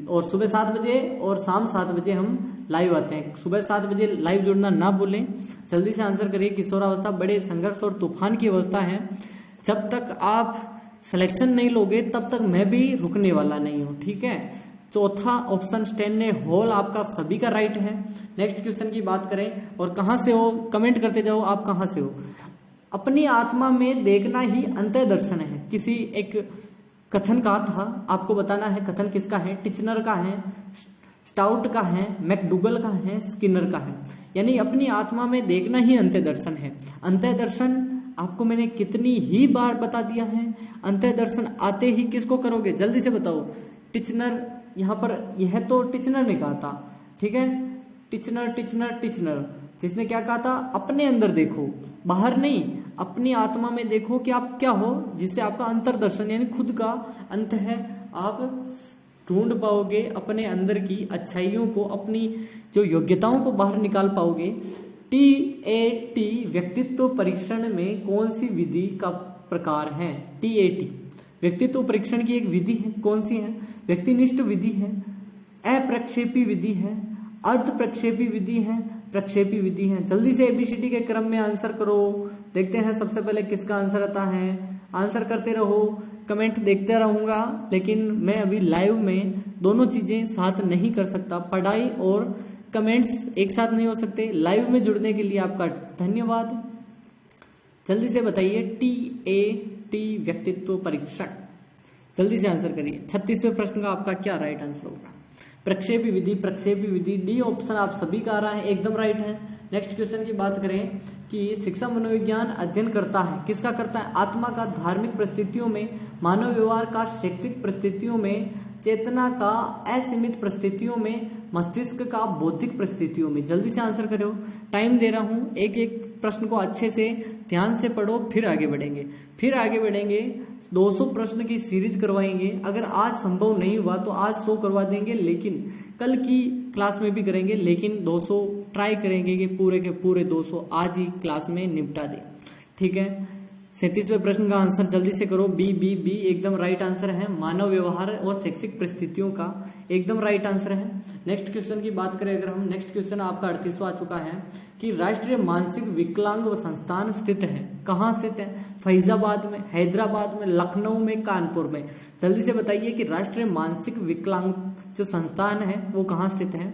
और सुबह 7 बजे और शाम 7 बजे हम लाइव आते हैं। सुबह 7 बजे लाइव जुड़ना ना भूलें। जल्दी से आंसर करिए। किशोरावस्था बड़े संघर्ष और तूफान की अवस्था है। जब तक आप सिलेक्शन नहीं लोगे तब तक मैं भी रुकने वाला नहीं हूं, ठीक है। चौथा ऑप्शन स्टेनले हॉल आपका सभी का राइट है। नेक्स्ट क्वेश्चन की बात करें, और कहां से हो, कमेंट करते जाओ आप कहां से हो। अपनी आत्मा में देखना ही अंतः दर्शन है, किसी एक कथन का था, आपको बताना है कथन किसका है। टिचनर का है, स्टाउट का है, मैकडूगल का है, स्किनर का है। यानी अपनी आत्मा में देखना ही अंतः दर्शन है। अंतः दर्शन आपको मैंने कितनी ही बार बता दिया है। अंतः दर्शन आते ही किसको करोगे, जल्दी से बताओ। टिचनर, यहाँ पर यह तो टिचनर ने कहा था, ठीक है। टिचनर जिसने क्या कहा था, अपने अंदर देखो, बाहर नहीं, अपनी आत्मा में देखो कि आप क्या हो, जिससे आपका अंतर्दर्शन यानी खुद का अंत है। आप ढूंढ पाओगे अपने अंदर की अच्छाइयों को, अपनी जो योग्यताओं को बाहर निकाल पाओगे। TAT व्यक्तित्व परीक्षण में कौन सी विधि का प्रकार है। TAT व्यक्तित्व परीक्षण की एक विधि है, कौन सी है, व्यक्तिनिष्ठ विधि है, अप्रक्षेपी विधि है, अर्ध प्रक्षेपी विधि है, प्रक्षेपी विधि है। जल्दी से ABCD के क्रम में आंसर करो। देखते हैं सबसे पहले किसका आंसर आता है। आंसर करते रहो, कमेंट देखते रहूंगा, लेकिन मैं अभी लाइव में दोनों चीजें साथ नहीं कर सकता। पढ़ाई और कमेंट्स एक साथ नहीं हो सकते। लाइव में जुड़ने के लिए आपका धन्यवाद। जल्दी से बताइए TAT व्यक्तित्व परीक्षण, जल्दी से आंसर करिए। 36वें प्रश्न का आपका क्या राइट आंसर होगा। प्रक्षेपी विधि डी ऑप्शन आप सभी का आ रहा है, एकदम राइट है। नेक्स्ट क्वेश्चन की बात करें कि शिक्षा मनोविज्ञान अध्ययन करता है, किसका करता है, आत्मा का धार्मिक परिस्थितियों में, मानव व्यवहार का शैक्षिक परिस्थितियों में, चेतना का असीमित परिस्थितियों में, मस्तिष्क का बौद्धिक परिस्थितियों में। जल्दी से आंसर करो, टाइम दे रहा हूं। एक एक प्रश्न को अच्छे से ध्यान से पढ़ो, फिर आगे बढ़ेंगे। 200 प्रश्न की सीरीज करवाएंगे। अगर आज संभव नहीं हुआ तो आज 100 करवा देंगे, लेकिन कल की क्लास में भी करेंगे। लेकिन 200 ट्राई करेंगे कि पूरे के पूरे 200 आज ही क्लास में निपटा दें। ठीक है, 37वें प्रश्न का आंसर जल्दी से करो। बी बी बी एकदम राइट आंसर है। मानव व्यवहार और शैक्षिक परिस्थितियों का एकदम राइट आंसर है। नेक्स्ट क्वेश्चन की बात करें अगर हम, नेक्स्ट क्वेश्चन आपका 38वां आ चुका है कि राष्ट्रीय मानसिक विकलांग संस्थान स्थित है, कहाँ स्थित है? फैजाबाद में, हैदराबाद में, लखनऊ में, कानपुर में। जल्दी से बताइए कि राष्ट्रीय मानसिक विकलांग जो संस्थान है वो कहाँ स्थित है।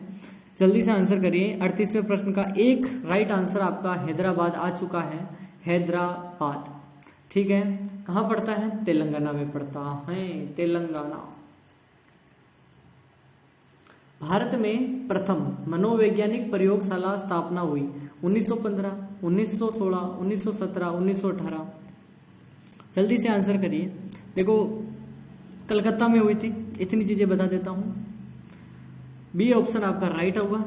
जल्दी से आंसर करिए। 38वें प्रश्न का एक राइट आंसर आपका हैदराबाद आ चुका है। हैदराबाद, ठीक है, कहाँ पड़ता है? तेलंगाना में पड़ता है, तेलंगाना। भारत में प्रथम मनोवैज्ञानिक प्रयोगशाला स्थापना हुई 1915, 1916, 1917, 1918। जल्दी से आंसर करिए। देखो कलकत्ता में हुई थी, इतनी चीजें बता देता हूं। बी ऑप्शन आपका राइट होगा,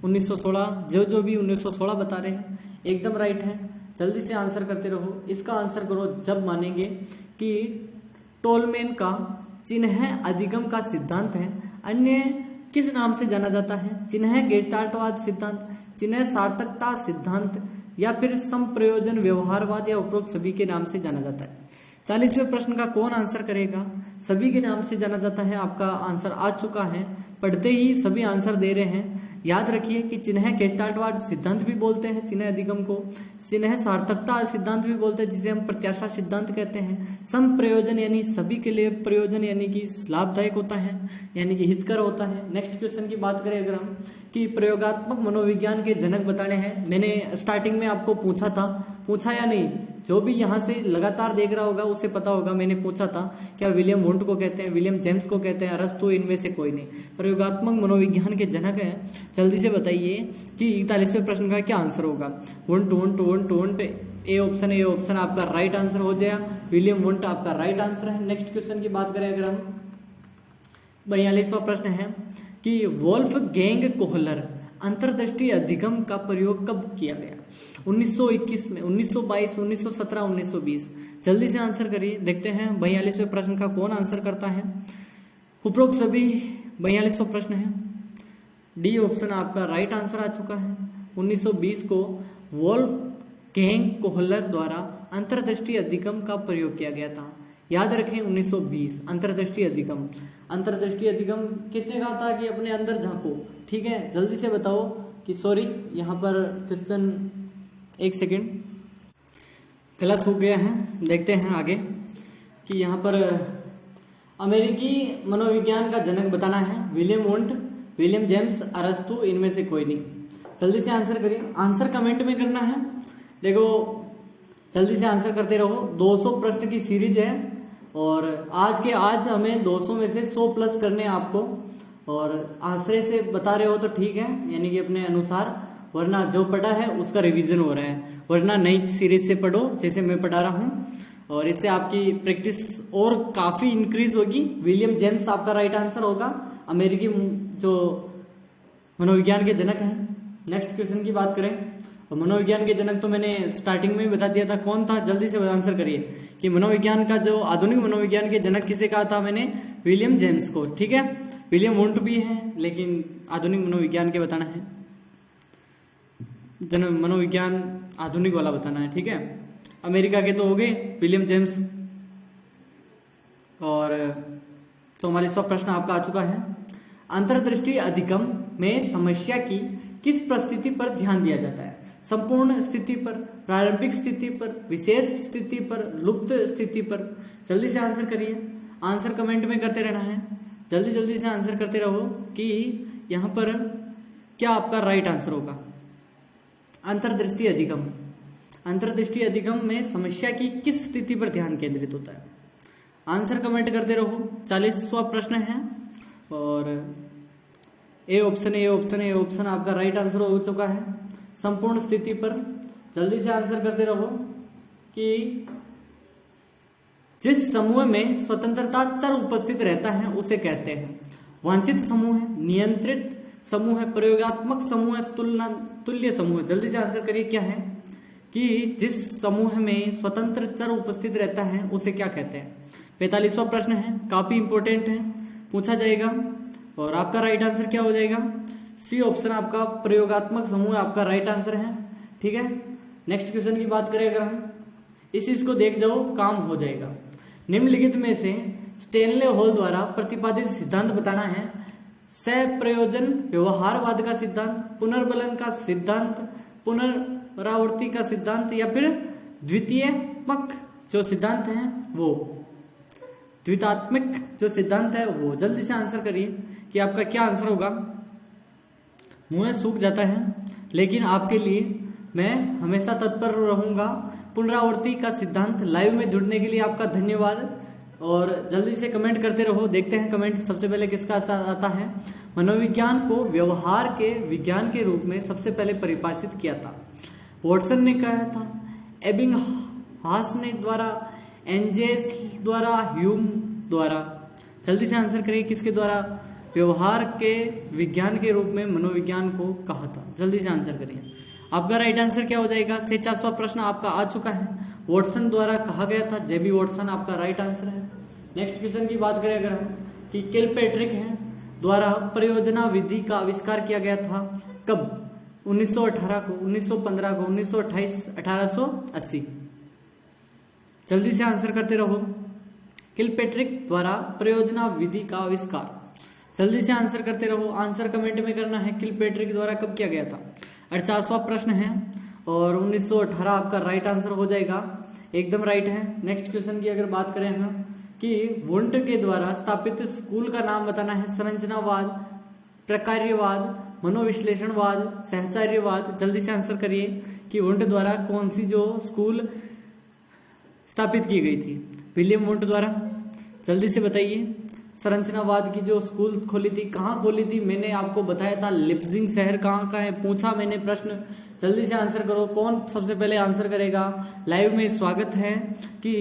1916। जो भी 1916 बता रहे हैं एकदम राइट है। जल्दी से आंसर करते रहो। इसका आंसर करो जब मानेंगे कि टोलमैन का चिन्ह अधिगम का सिद्धांत है अन्य किस नाम से जाना जाता है? चिन्ह गेस्टाल्टवाद सिद्धांत, चिन्ह सार्थकता सिद्धांत, या फिर संप्रयोजन व्यवहारवाद, या उपरोक्त सभी के नाम से जाना जाता है। 40वें प्रश्न का कौन आंसर करेगा? सभी के नाम से जाना जाता है। आपका आंसर आ चुका है, पढ़ते ही सभी आंसर दे रहे हैं। याद रखिए कि चिन्ह गेस्टाल्टवाद सिद्धांत भी बोलते हैं चिन्ह अधिगम को, चिन्ह सार्थकता सिद्धांत भी बोलते हैं जिसे हम प्रत्याशा सिद्धांत कहते हैं। संप्रयोजन यानी सभी के लिए प्रयोजन यानी कि लाभदायक होता है, यानी कि हितकर होता है। नेक्स्ट क्वेश्चन की बात करें अगर हम कि प्रयोगात्मक मनोविज्ञान के जनक बताने हैं। मैंने स्टार्टिंग में आपको पूछा था, पूछा या नहीं? जो भी यहाँ से लगातार देख रहा होगा उसे पता होगा, मैंने पूछा था क्या विलियम वुंट को कहते हैं, विलियम जेम्स को कहते हैं, अरस्तु, इनमें से कोई नहीं। प्रयोगात्मक मनोविज्ञान के जनक है। जल्दी से बताइए कि 41वें प्रश्न का क्या आंसर होगा। Wundt Wundt Wundt Wundt, A option आपका राइट आंसर हो जाएगा। विलियम वुंट आपका राइट आंसर है। नेक्स्ट क्वेश्चन की बात करें अगर हम, 42वां प्रश्न है कि वोल्फगैंग कोहलर अंतर्दृष्टि अधिगम का प्रयोग कब किया गया? 1921 में, 1922, 1917, 1920। जल्दी से आंसर करिए। देखते हैं 42वें प्रश्न का कौन आंसर करता है। उपरोक्त सभी 42वां प्रश्न है। डी ऑप्शन आपका राइट आंसर आ चुका है। 1920 को वोल्फगैंग कोहलर द्वारा अंतर्दृष्टि अधिगम का प्रयोग किया गया था। याद रखें 1920 अंतर्दृष्टि अधिगम। अंतर्दृष्टि अधिगम किसने कहा था कि अपने अंदर झांको? ठीक है, जल्दी से बताओ कि सॉरी यहाँ पर क्वेश्चन, एक सेकेंड गलत हो गया है। देखते हैं आगे कि यहाँ पर अमेरिकी मनोविज्ञान का जनक बताना है। विलियम वुंट, विलियम जेम्स, अरस्तु, इनमें से कोई नहीं। जल्दी से आंसर करिए। आंसर कमेंट में करना है। देखो जल्दी से आंसर करते रहो। 200 प्रश्न की सीरीज है और आज हमें 200 में से 100 प्लस करने हैं आपको, और आश्रय से बता रहे हो तो ठीक है, यानी कि अपने अनुसार, वरना जो पढ़ा है उसका रिवीजन हो रहा है, वरना नई सीरीज से पढ़ो जैसे मैं पढ़ा रहा हूँ, और इससे आपकी प्रैक्टिस और काफी इंक्रीज होगी। विलियम जेम्स आपका राइट आंसर होगा, अमेरिकी जो मनोविज्ञान के जनक हैं। नेक्स्ट क्वेश्चन की बात करें, मनोविज्ञान के जनक तो मैंने स्टार्टिंग में ही बता दिया था कौन था। जल्दी से आंसर करिए कि मनोविज्ञान का जो आधुनिक मनोविज्ञान के जनक किसे कहा था मैंने? विलियम जेम्स को। ठीक है, विलियम वुंट भी है लेकिन आधुनिक मनोविज्ञान के बताना है, मनोविज्ञान आधुनिक वाला बताना है। ठीक है, अमेरिका के तो हो गए विलियम जेम्स। और 44वां प्रश्न आपका आ चुका है। अंतर्दृष्टि अधिगम में समस्या की किस परिस्थिति पर ध्यान दिया जाता है? संपूर्ण स्थिति पर, प्रारंभिक स्थिति पर, विशेष स्थिति पर, लुप्त स्थिति पर। जल्दी से आंसर करिए। आंसर कमेंट में करते रहना है। जल्दी से आंसर करते रहो कि यहाँ पर क्या आपका राइट आंसर होगा। अंतर्दृष्टि अधिगम, अंतर्दृष्टि अधिगम में समस्या की किस स्थिति पर ध्यान केंद्रित होता है? आंसर कमेंट करते रहो। 40वां प्रश्न है और ए ऑप्शन आपका राइट आंसर हो चुका है। संपूर्ण स्थिति पर जल्दी से आंसर करते रहो कि जिस समूह में स्वतंत्रता चर उपस्थित रहता है उसे कहते हैं वांछित समूह है, नियंत्रित समूह है, प्रयोगात्मक समूह है, तुल्य समूह है। जल्दी से आंसर करिए क्या है कि जिस समूह में स्वतंत्र चर उपस्थित रहता है उसे क्या कहते हैं। 45वां प्रश्न है, काफी इंपोर्टेंट है, पूछा जाएगा और आपका राइट आंसर क्या हो जाएगा? सी ऑप्शन आपका प्रयोगात्मक समूह आपका राइट आंसर है। ठीक है, नेक्स्ट क्वेश्चन की बात करें अगर हम, इस चीज को देख जाओ, काम हो जाएगा। निम्नलिखित में से स्टेनले हॉल द्वारा प्रतिपादित सिद्धांत बताना है। सप्रयोजन व्यवहारवाद का सिद्धांत, पुनर्बलन का सिद्धांत, पुनरावृत्ति का सिद्धांत, या फिर द्वितीयमक जो सिद्धांत है वो, द्वितात्मक जो सिद्धांत है वो। जल्दी से आंसर करिए कि आपका क्या आंसर होगा। मुंह सूख जाता है, लेकिन आपके लिए मैं हमेशा तत्पर रहूंगा। पुनरावृत्ति का सिद्धांत। लाइव में जुड़ने के लिए आपका धन्यवाद, और जल्दी से कमेंट करते रहो। देखते हैं कमेंट सबसे पहले किसका आता है। मनोविज्ञान को व्यवहार के विज्ञान के रूप में सबसे पहले परिभाषित किया था वॉटसन ने, कहा था एबिंगहास ने द्वारा, एंजेस द्वारा, ह्यूम द्वारा। जल्दी से आंसर करिए, किसके द्वारा व्यवहार के विज्ञान के रूप में मनोविज्ञान को कहा था। जल्दी से आंसर करिए, आपका राइट आंसर क्या हो जाएगा। 46वां प्रश्न आपका आ चुका है, वॉटसन द्वारा कहा गया था, जेबी वॉटसन आपका राइट आंसर है। नेक्स्ट क्वेश्चन की बात करें अगर हम, कि किलपैट्रिक है द्वारा परियोजना विधि का आविष्कार किया गया था कब, 1918 को, 1915 को, 1928, 1880। जल्दी से आंसर करते रहो। किलपैट्रिक द्वारा परियोजना विधि का आविष्कार, जल्दी से आंसर करते रहो। आंसर कमेंट में करना है, किलपैट्रिक द्वारा कब किया गया था। 48वां प्रश्न है, और 1918 आपका राइट आंसर हो जाएगा, एकदम राइट है। नेक्स्ट क्वेश्चन की अगर बात करें हम, कि वुंट के द्वारा स्थापित स्कूल का नाम बताना है। संरचनावाद, प्रकार्यवाद, मनोविश्लेषणवाद, सहचार्यवाद। जल्दी से आंसर करिए कि वुंट द्वारा कौन सी जो स्कूल स्थापित की गई थी, विलियम वुंट द्वारा। जल्दी से बताइए, संरचनावाद की जो स्कूल खोली थी, कहाँ खोली थी, मैंने आपको बताया था लिप्जिंग शहर कहाँ का है, पूछा मैंने प्रश्न। जल्दी से आंसर करो, कौन सबसे पहले आंसर करेगा। लाइव में स्वागत है। कि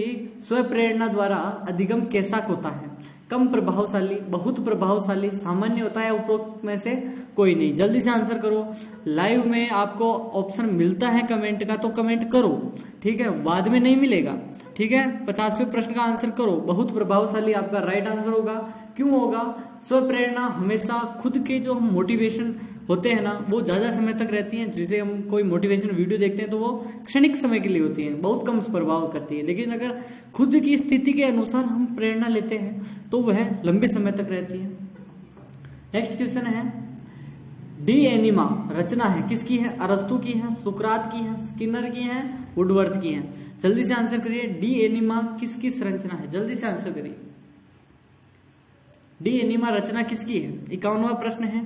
स्वप्रेरणा द्वारा अधिगम कैसा होता है, कम प्रभावशाली, बहुत प्रभावशाली, सामान्य होता है, उपरोक्त में से कोई नहीं। जल्दी से आंसर करो। लाइव में आपको ऑप्शन मिलता है कमेंट का, तो कमेंट करो, ठीक है, बाद में नहीं मिलेगा। ठीक है, 50वें प्रश्न का आंसर करो। बहुत प्रभावशाली आपका राइट आंसर होगा। क्यों होगा? स्वप्रेरणा हमेशा खुद के जो हम मोटिवेशन होते हैं ना, वो ज्यादा समय तक रहती हैं। जैसे हम कोई मोटिवेशन वीडियो देखते हैं तो वो क्षणिक समय के लिए होती है, बहुत कम प्रभाव करती है। लेकिन अगर खुद की स्थिति के अनुसार हम प्रेरणा लेते हैं तो वह लंबे समय तक रहती है। नेक्स्ट क्वेश्चन है, डी एनिमा रचना है किसकी है? अरस्तु की है, सुकरात की है, स्किनर की है, वुडवर्थ की है। जल्दी से आंसर करिए, डी एनिमा किसकी रचना है? जल्दी से आंसर करिए, डी एनिमा रचना किसकी है? 51वां प्रश्न है।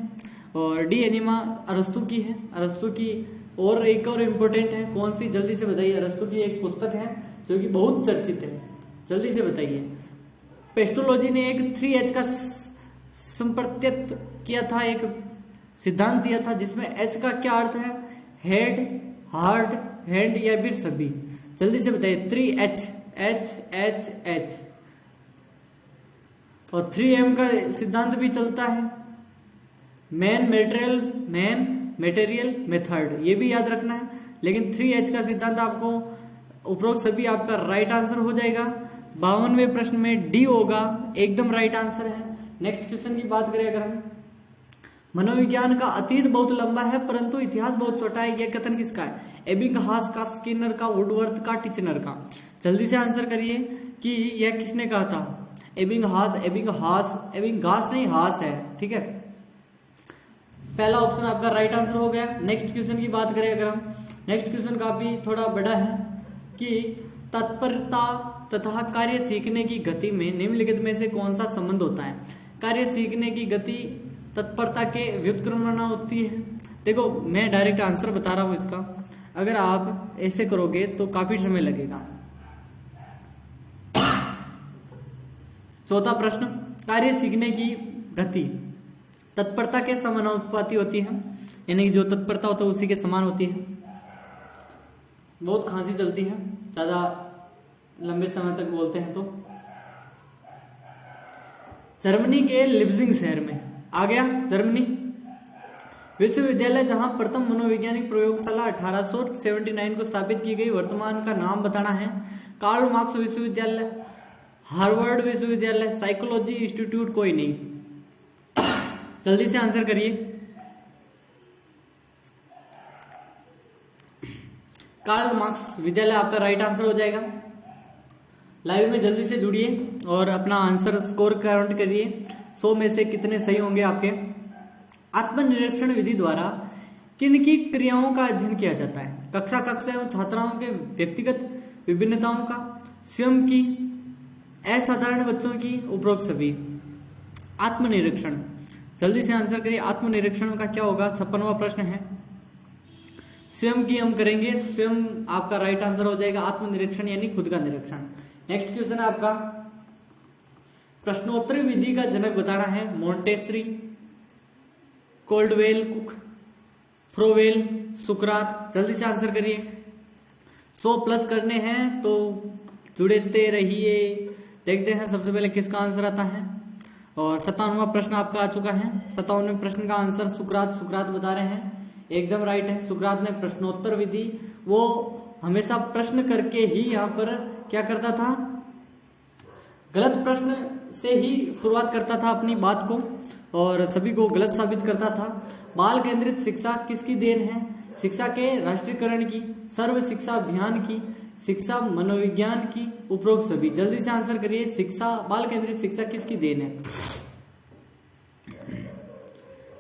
और डी एनिमा अरस्तु की है, अरस्तु की। और एक और इम्पोर्टेंट है, कौन सी? जल्दी से बताइए। अरस्तु की एक पुस्तक है जो कि बहुत चर्चित है, जल्दी से बताइए। पेस्टोलॉजी ने एक 3H का संप्रत्यत किया था, एक सिद्धांत दिया था जिसमें H का क्या अर्थ है? हेड, हार्ट, हैंड या फिर सभी। जल्दी से बताइए। 3H, H H H। और 3M का सिद्धांत भी चलता है, मैन मटेरियल मेथड, ये भी याद रखना है। लेकिन 3H का सिद्धांत आपको उपरोक्त सभी आपका राइट आंसर हो जाएगा। 52वें प्रश्न में डी होगा, एकदम राइट आंसर है। नेक्स्ट क्वेश्चन की बात करें अगर हम, मनोविज्ञान का अतीत बहुत लंबा है परंतु इतिहास बहुत छोटा है, यह कथन किसका है? एबिंगहास का, स्किनर का, वुडवर्थ का, टिचनर का। जल्दी से आंसर करिए कि यह किसने कहा था? एबिंगहास, एबिंगहास नहीं, हास है, ठीक है। पहला ऑप्शन आपका राइट आंसर हो गया। नेक्स्ट क्वेश्चन की बात करें अगर हम, नेक्स्ट क्वेश्चन काफी थोड़ा बड़ा है कि तत्परता तथा कार्य सीखने की गति में निम्नलिखित में से कौन सा संबंध होता है? कार्य सीखने की गति तत्परता के व्युत्क्रमण होती है। देखो मैं डायरेक्ट आंसर बता रहा हूं इसका, अगर आप ऐसे करोगे तो काफी समय लगेगा। चौथा प्रश्न, कार्य सीखने की गति तत्परता के समानुपाती होती है, यानी कि जो तत्परता होता है उसी के समान होती है। बहुत खांसी चलती है, ज्यादा लंबे समय तक बोलते हैं तो। जर्मनी के लिप्जिंग शहर में आ गया, जर्मनी विश्वविद्यालय जहां प्रथम मनोवैज्ञानिक प्रयोगशाला 1879 को स्थापित की गई। वर्तमान का नाम बताना है। कार्ल मार्क्स विश्वविद्यालय, हार्वर्ड विश्वविद्यालय, साइकोलॉजी इंस्टीट्यूट, कोई नहीं। जल्दी से आंसर करिए। कार्ल मार्क्स विद्यालय आपका राइट आंसर हो जाएगा। लाइव में जल्दी से जुड़िए और अपना आंसर स्कोर काउंट करिए, 100 में से कितने सही होंगे आपके। आत्मनिरीक्षण विधि द्वारा किन की क्रियाओं का अध्ययन किया जाता है? कक्षा एवं छात्राओं के व्यक्तिगत विभिन्नताओं का, स्वयं की, असाधारण बच्चों की, उपरोक्त सभी। आत्मनिरीक्षण, जल्दी से आंसर करिए। आत्मनिरीक्षण का क्या होगा? 56वां प्रश्न है। स्वयं की हम करेंगे, स्वयं आपका राइट आंसर हो जाएगा। आत्मनिरीक्षण यानी खुद का निरीक्षण। नेक्स्ट क्वेश्चन है आपका, प्रश्नोत्तरी विधि का जनक बताना है। मोंटेसरी, कोल्डवेल, कुक, फ्रोवेल, सुकरात। जल्दी से आंसर करिए। 100 प्लस करने हैं तो जुड़ते रहिए। देखते हैं सबसे पहले किसका आंसर आता है। और 57वां प्रश्न आपका आ चुका है। 57वें प्रश्न का आंसर सुकरात बता रहे हैं, एकदम राइट है। सुकरात ने प्रश्नोत्तर विधि, वो हमेशा प्रश्न करके ही यहाँ पर क्या करता था, गलत प्रश्न से ही शुरुआत करता था अपनी बात को और सभी को गलत साबित करता था। बाल केंद्रित शिक्षा किसकी देन है? शिक्षा के राष्ट्रीयकरण की, सर्व शिक्षा अभियान की, शिक्षा मनोविज्ञान की, उपरोक्त सभी। जल्दी से आंसर करिए। शिक्षा, बाल केंद्रित शिक्षा किसकी देन है?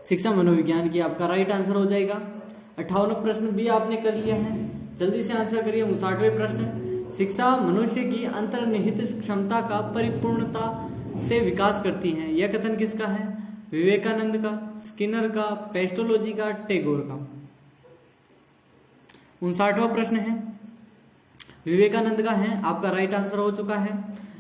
शिक्षा मनोविज्ञान की आपका राइट आंसर हो जाएगा। 58वां प्रश्न भी आपने कर लिया है, जल्दी से आंसर करिए। 59वें प्रश्न, शिक्षा मनुष्य की अंतर्निहित क्षमता का परिपूर्णता से विकास करती है, यह कथन किसका है? विवेकानंद का, स्किनर का, पेस्टोलॉजी का, टैगोर का। 59वां प्रश्न है, विवेकानंद का है, आपका राइट आंसर हो चुका है।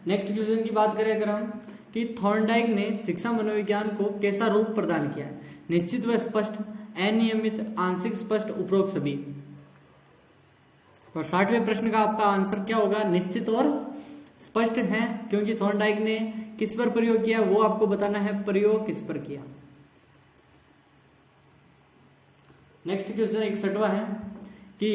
नेक्स्ट क्वेश्चन की बात करें अगर हम, कि थॉर्नडाइक ने शिक्षा मनोविज्ञान को कैसा रूप प्रदान किया? निश्चित व स्पष्ट, अनियमित, आंशिक स्पष्ट, उपरोक्त सभी। और 60वें प्रश्न का आपका आंसर क्या होगा? निश्चित और स्पष्ट है, क्योंकि थॉर्नडाइक ने किस पर प्रयोग किया वो आपको बताना है, प्रयोग किस पर किया। नेक्स्ट क्वेश्चन 61वां है कि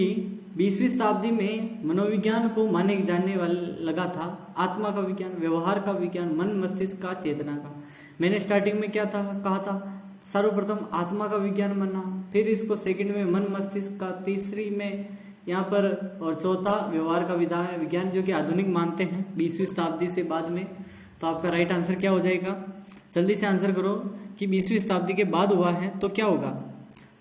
20वीं शताब्दी में मनोविज्ञान को माने जाने लगा था आत्मा का विज्ञान, व्यवहार का विज्ञान, मन मस्तिष्क का, चेतना का। मैंने स्टार्टिंग में क्या था कहा था, सर्वप्रथम आत्मा का विज्ञान माना, फिर इसको सेकंड में मन मस्तिष्क का, तीसरी में यहाँ पर, और चौथा व्यवहार का विज्ञान, जो कि आधुनिक मानते हैं 20वीं शताब्दी से बाद में। तो आपका राइट आंसर क्या हो जाएगा? जल्दी से आंसर करो कि 20वीं शताब्दी के बाद हुआ है तो क्या होगा,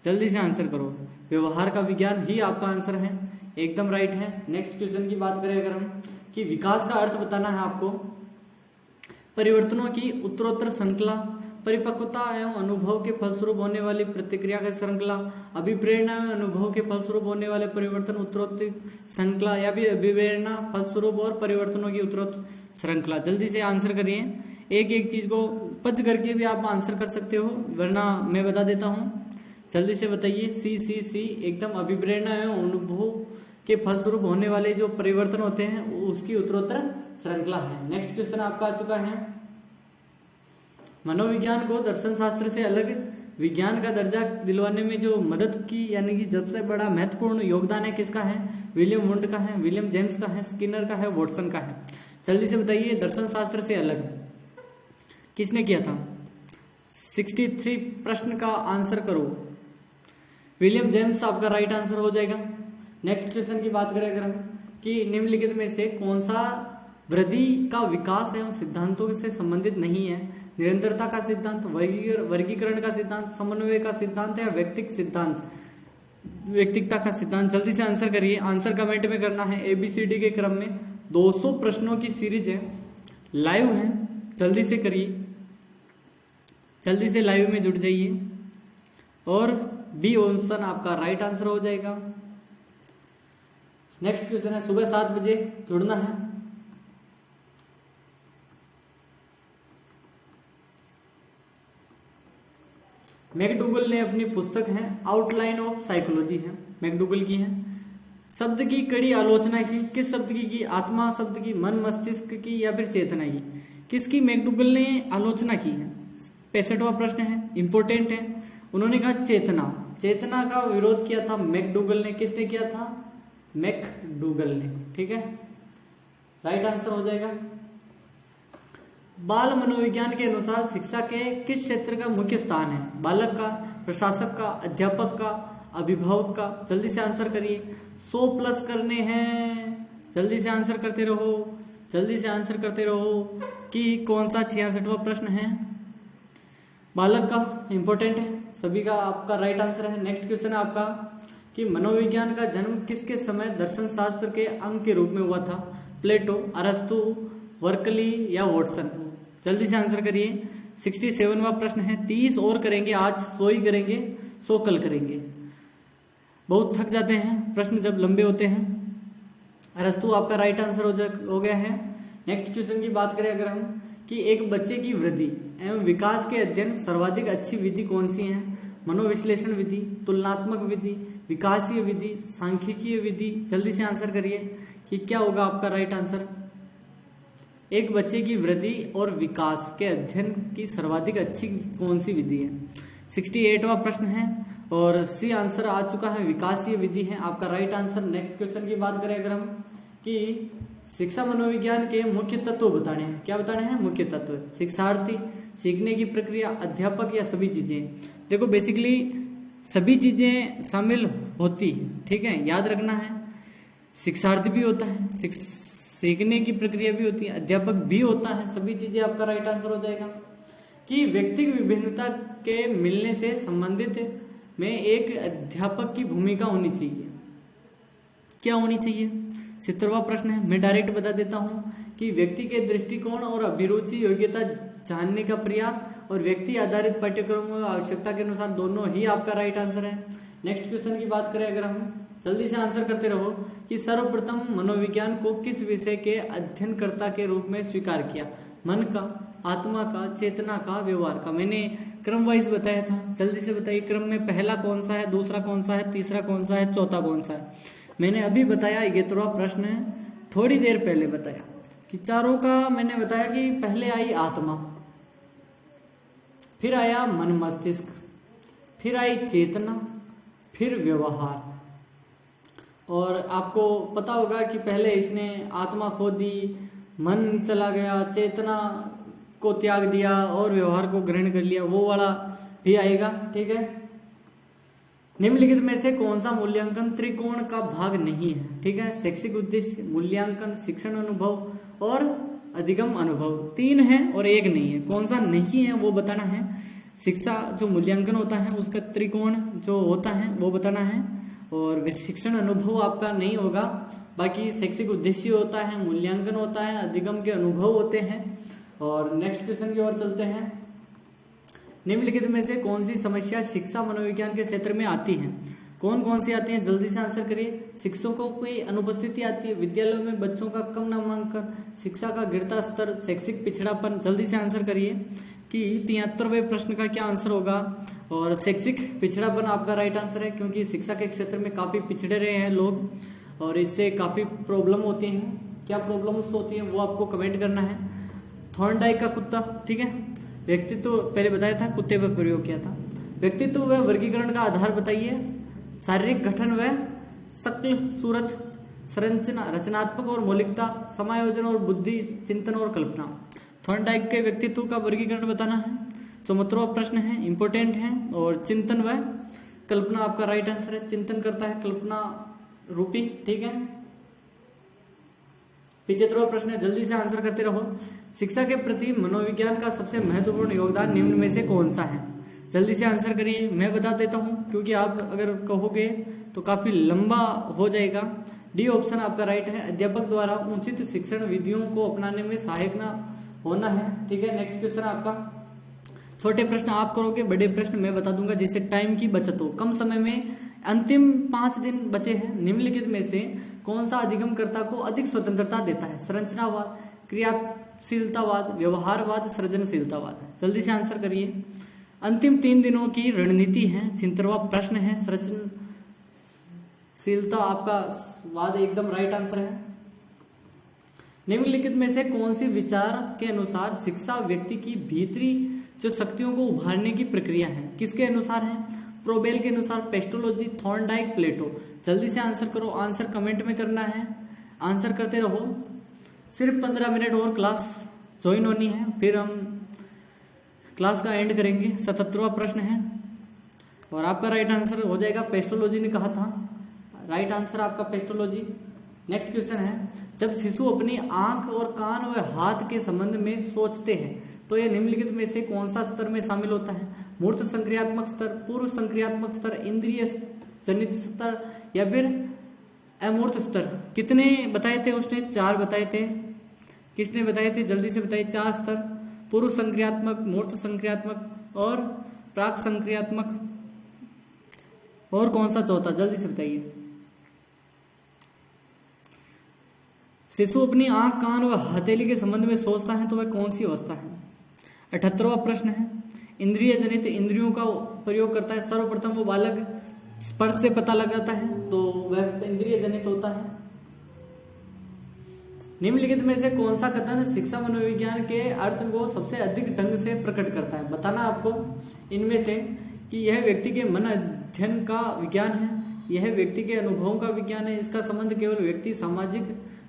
जल्दी से आंसर करो। व्यवहार का विज्ञान ही आपका आंसर है, एकदम राइट है। नेक्स्ट क्वेश्चन की बात करें अगर हम, कि विकास का अर्थ बताना है आपको। परिवर्तनों की उत्तरोत्तर श्रृंखला, परिपक्वता एवं अनुभव के फलस्वरूप होने वाली प्रतिक्रिया की श्रृंखला, अभिप्रेरणा एवं अनुभव के फलस्वरूप होने वाले परिवर्तन उत्तरोत्तर श्रृंखला, या भी अभिप्रेरणा फलस्वरूप और परिवर्तनों की उत्तरोत्तर श्रृंखला। जल्दी से आंसर करिए। एक एक चीज को पच करके भी आप आंसर कर सकते हो, वरना मैं बता देता हूं, जल्दी से बताइए। सी एकदम अभिप्रेरणा एवं अनुभव के फलस्वरूप होने वाले जो परिवर्तन होते हैं उसकी उत्तरोत्तर श्रृंखला है। नेक्स्ट क्वेश्चन आपका आ चुका है, मनोविज्ञान को दर्शन शास्त्र से अलग विज्ञान का दर्जा दिलवाने में जो मदद की, यानी कि सबसे बड़ा महत्वपूर्ण योगदान है किसका है? विलियम वुंड का है, विलियम जेम्स का है, स्किनर का है, वॉटसन का है। जल्दी से बताइए, दर्शन शास्त्र से अलग किसने किया था? 63 प्रश्न का आंसर करो। विलियम जेम्स आपका राइट आंसर हो जाएगा। नेक्स्ट क्वेश्चन की बात करें अगर हम, कि निम्नलिखित में से कौन सा वृद्धि का विकास एवं सिद्धांतों से संबंधित नहीं है? निरंतरता का सिद्धांत, वर्गीकरण का सिद्धांत, समन्वय का सिद्धांत या व्यक्तिकता का सिद्धांत। जल्दी से आंसर करिए, आंसर कमेंट में करना है। ABCD के क्रम में 200 प्रश्नों की सीरीज है, लाइव है, जल्दी से करिए, जल्दी से लाइव में जुड़ जाइए। और बी ऑप्शन आपका राइट आंसर हो जाएगा। नेक्स्ट क्वेश्चन है, सुबह 7 बजे जुड़ना है। मैकडूगल ने अपनी पुस्तक है आउटलाइन ऑफ साइकोलॉजी है, मैकडूगल की है, शब्द की कड़ी आलोचना की। किस शब्द की? आत्मा शब्द की, मन मस्तिष्क की, या फिर चेतना की? किसकी मैकडूगल ने आलोचना की है? 65वां प्रश्न है, इंपोर्टेंट है। उन्होंने कहा चेतना का विरोध किया था मैकडूगल ने। किसने किया था? मैकडूगल ने, ठीक है, राइट आंसर हो जाएगा। बाल मनोविज्ञान के अनुसार शिक्षा के किस क्षेत्र का मुख्य स्थान है? बालक का, प्रशासक का, अध्यापक का, अभिभावक का? जल्दी से आंसर करिए। 100 प्लस करने हैं, जल्दी से आंसर करते रहो, जल्दी से आंसर करते रहो कि कौन सा 66वां प्रश्न है। बालक का इंपॉर्टेंट है, सभी का आपका राइट आंसर है। नेक्स्ट क्वेश्चन है आपका कि मनोविज्ञान का जन्म किसके समय दर्शन शास्त्र के अंग के रूप में हुआ था? प्लेटो, अरस्तु, वर्कली या वॉटसन? जल्दी से आंसर करिए। 67वां प्रश्न है। 30 और करेंगे आज, 100 ही करेंगे, 100 कल करेंगे। बहुत थक जाते हैं प्रश्न जब लंबे होते हैं। अरस्तु आपका राइट आंसर हो गया है। नेक्स्ट क्वेश्चन की बात करें अगर हम कि एक बच्चे की वृद्धि एवं विकास के अध्ययन सर्वाधिक अच्छी विधि कौन सी है? मनोविश्लेषण विधि, तुलनात्मक विधि, विकासीय विधि, सांख्यिकीय विधि? जल्दी से आंसर करिए कि क्या होगा आपका राइट आंसर। एक बच्चे की वृद्धि और विकास के अध्ययन की सर्वाधिक अच्छी कौन सी विधि है? 68वां प्रश्न है और सी आंसर आ चुका है, विकासीय विधि है आपका राइट आंसर। नेक्स्ट क्वेश्चन की बात करें अगर हम कि शिक्षा मनोविज्ञान के मुख्य तत्व बताने हैं। क्या बताने हैं? मुख्य तत्व। शिक्षार्थी, सीखने की प्रक्रिया, अध्यापक या सभी चीजें? देखो बेसिकली सभी चीजें शामिल होती, ठीक है, याद रखना है। शिक्षार्थी भी होता है, सीखने की प्रक्रिया भी होती है, अध्यापक भी होता है, सभी चीजें आपका राइट आंसर हो जाएगा। कि व्यक्तिगत विभिन्नता के मिलने से संबंधित में एक अध्यापक की भूमिका होनी चाहिए। क्या होनी चाहिए? 70वां प्रश्न है, मैं डायरेक्ट बता देता हूं कि व्यक्ति के दृष्टिकोण और अभिरुचि, योग्यता जानने का प्रयास और व्यक्ति आधारित पाठ्यक्रमों में आवश्यकता के अनुसार दोनों ही आपका राइट आंसर है। नेक्स्ट क्वेश्चन की बात करें अगर हम, जल्दी से आंसर करते रहो कि सर्वप्रथम मनोविज्ञान को किस विषय के अध्ययनकर्ता के रूप में स्वीकार किया? मन का, आत्मा का, चेतना का, व्यवहार का? मैंने क्रम वाइज बताया था, जल्दी से बताइए क्रम में पहला कौन सा है, दूसरा कौन सा है, तीसरा कौन सा है, चौथा कौन सा है? मैंने अभी बताया, 71वां प्रश्न है, थोड़ी देर पहले बताया कि चारों का मैंने बताया कि पहले आई आत्मा, फिर आया मन मस्तिष्क, फिर आई चेतना, फिर व्यवहार। और आपको पता होगा कि पहले इसने आत्मा खो दी, मन चला गया, चेतना को त्याग दिया और व्यवहार को ग्रहण कर लिया, वो वाला भी आएगा, ठीक है। निम्नलिखित में से कौन सा मूल्यांकन त्रिकोण का भाग नहीं है? ठीक है, शैक्षिक उद्देश्य, मूल्यांकन, शिक्षण अनुभव और अधिगम अनुभव। 3 है और 1 नहीं है। कौन सा नहीं है वो बताना है। शिक्षा जो मूल्यांकन होता है उसका त्रिकोण जो होता है वो बताना है, और शिक्षण अनुभव आपका नहीं होगा। बाकी शैक्षिक उद्देश्य होता है, मूल्यांकन होता है, अधिगम के अनुभव होते हैं। और नेक्स्ट क्वेश्चन की ओर चलते हैं। निम्नलिखित में से कौन सी समस्या शिक्षा मनोविज्ञान के क्षेत्र में आती है? कौन कौन सी आती है? जल्दी से आंसर करिए। शिक्षकों की अनुपस्थिति आती है, विद्यालयों में बच्चों का कम नामांकन, शिक्षा का गिरता स्तर, शैक्षिक पिछड़ापन। जल्दी से आंसर करिए कि 73वें प्रश्न का क्या आंसर होगा। और शैक्षिक पिछड़ापन आपका राइट आंसर है, क्योंकि शिक्षा के क्षेत्र में काफी पिछड़े रहे हैं लोग और इससे काफी प्रॉब्लम होती है। क्या प्रॉब्लम्स होती है वो आपको कमेंट करना है। थॉर्नडाइक का कुत्ता, ठीक है, व्यक्तित्व पहले बताया था, कुत्ते पर प्रयोग किया था। व्यक्तित्व व वर्गीकरण का आधार बताइए। शारीरिक गठन व शक्ल, सूरत, संरचना, रचनात्मक और मौलिकता, समायोजन और बुद्धि, चिंतन और कल्पना। थॉर्नडाइक के व्यक्तित्व का वर्गीकरण बताना है। 74वां प्रश्न है, इंपोर्टेंट है। और चिंतन व कल्पना आपका राइट आंसर है। चिंतन करता है कल्पना रूपी, ठीक है। 75वां प्रश्न है, जल्दी से आंसर करते रहो। शिक्षा के प्रति मनोविज्ञान का सबसे महत्वपूर्ण योगदान निम्न में से कौन सा है? जल्दी से आंसर करिए। मैं बता देता हूं क्योंकि आप अगर कहोगे तो काफी लंबा हो जाएगा। डी ऑप्शन आपका राइट है। अध्यापक द्वारा उचित शिक्षण विधियों को अपनाने में सहायक ना होना है, ठीक है। नेक्स्ट क्वेश्चन आपका, छोटे प्रश्न आप करोगे, बड़े प्रश्न मैं बता दूंगा जिससे टाइम की बचत हो। कम समय में अंतिम 5 दिन बचे हैं। निम्नलिखित में से कौन सा अधिगमकर्ता को अधिक स्वतंत्रता देता है? संरचनावाद, क्रियाशीलतावाद, व्यवहारवाद, सृजनशीलतावाद। जल्दी से आंसर करिए। अंतिम 3 दिनों की रणनीति है। 76वां प्रश्न है, सृजनशीलता आपका वाद एकदम राइट आंसर है। निम्नलिखित में से कौन सी विचार के अनुसार शिक्षा व्यक्ति की भीतरी जो शक्तियों को उभारने की प्रक्रिया है? किसके अनुसार है? प्रोबेल के अनुसार, पेस्टोलॉजी, थॉर्नडाइक, प्लेटो। जल्दी से आंसर करो, आंसर कमेंट में करना है, आंसर करते रहो। सिर्फ 15 मिनट और क्लास ज्वाइन होनी है, फिर हम क्लास का एंड करेंगे। 77वां प्रश्न है और आपका राइट आंसर हो जाएगा, पेस्टोलॉजी ने कहा था। राइट आंसर आपका पेस्टोलॉजी। नेक्स्ट क्वेश्चन है, जब शिशु अपनी आंख और कान व हाथ के संबंध में सोचते हैं तो यह निम्नलिखित में से कौन सा स्तर में शामिल होता है? मूर्त संक्रियात्मक स्तर, पूर्व संक्रियात्मक स्तर, इंद्रिय जनित स्तर या फिर अमूर्त स्तर? कितने बताए थे उसने? 4 बताए थे। किसने बताए थे? जल्दी से बताइए। 4 स्तर, पूर्व संक्रियात्मक, मूर्त संक्रियात्मक और प्राक संक्रियात्मक, और कौन सा चौथा? जल्दी से बताइए। शिशु अपनी आंख, कान व हथेली के संबंध में सोचता है तो वह कौन सी अवस्था है? 78वां प्रश्न है, इंद्रिय जनित इंद्रियों का प्रयोग करता है। सर्वप्रथम वो बालक स्पर्श से पता लगाता है तो वह इंद्रिय जनित होता है। निम्नलिखित में से कौन सा कथन शिक्षा मनोविज्ञान के अर्थ को सबसे अधिक ढंग से प्रकट करता है? बताना आपको इनमें से कि यह व्यक्ति के मन अध्ययन का विज्ञान है, यह व्यक्ति के अनुभवों का विज्ञान है, इसका संबंध केवल व्यक्ति सामाजिक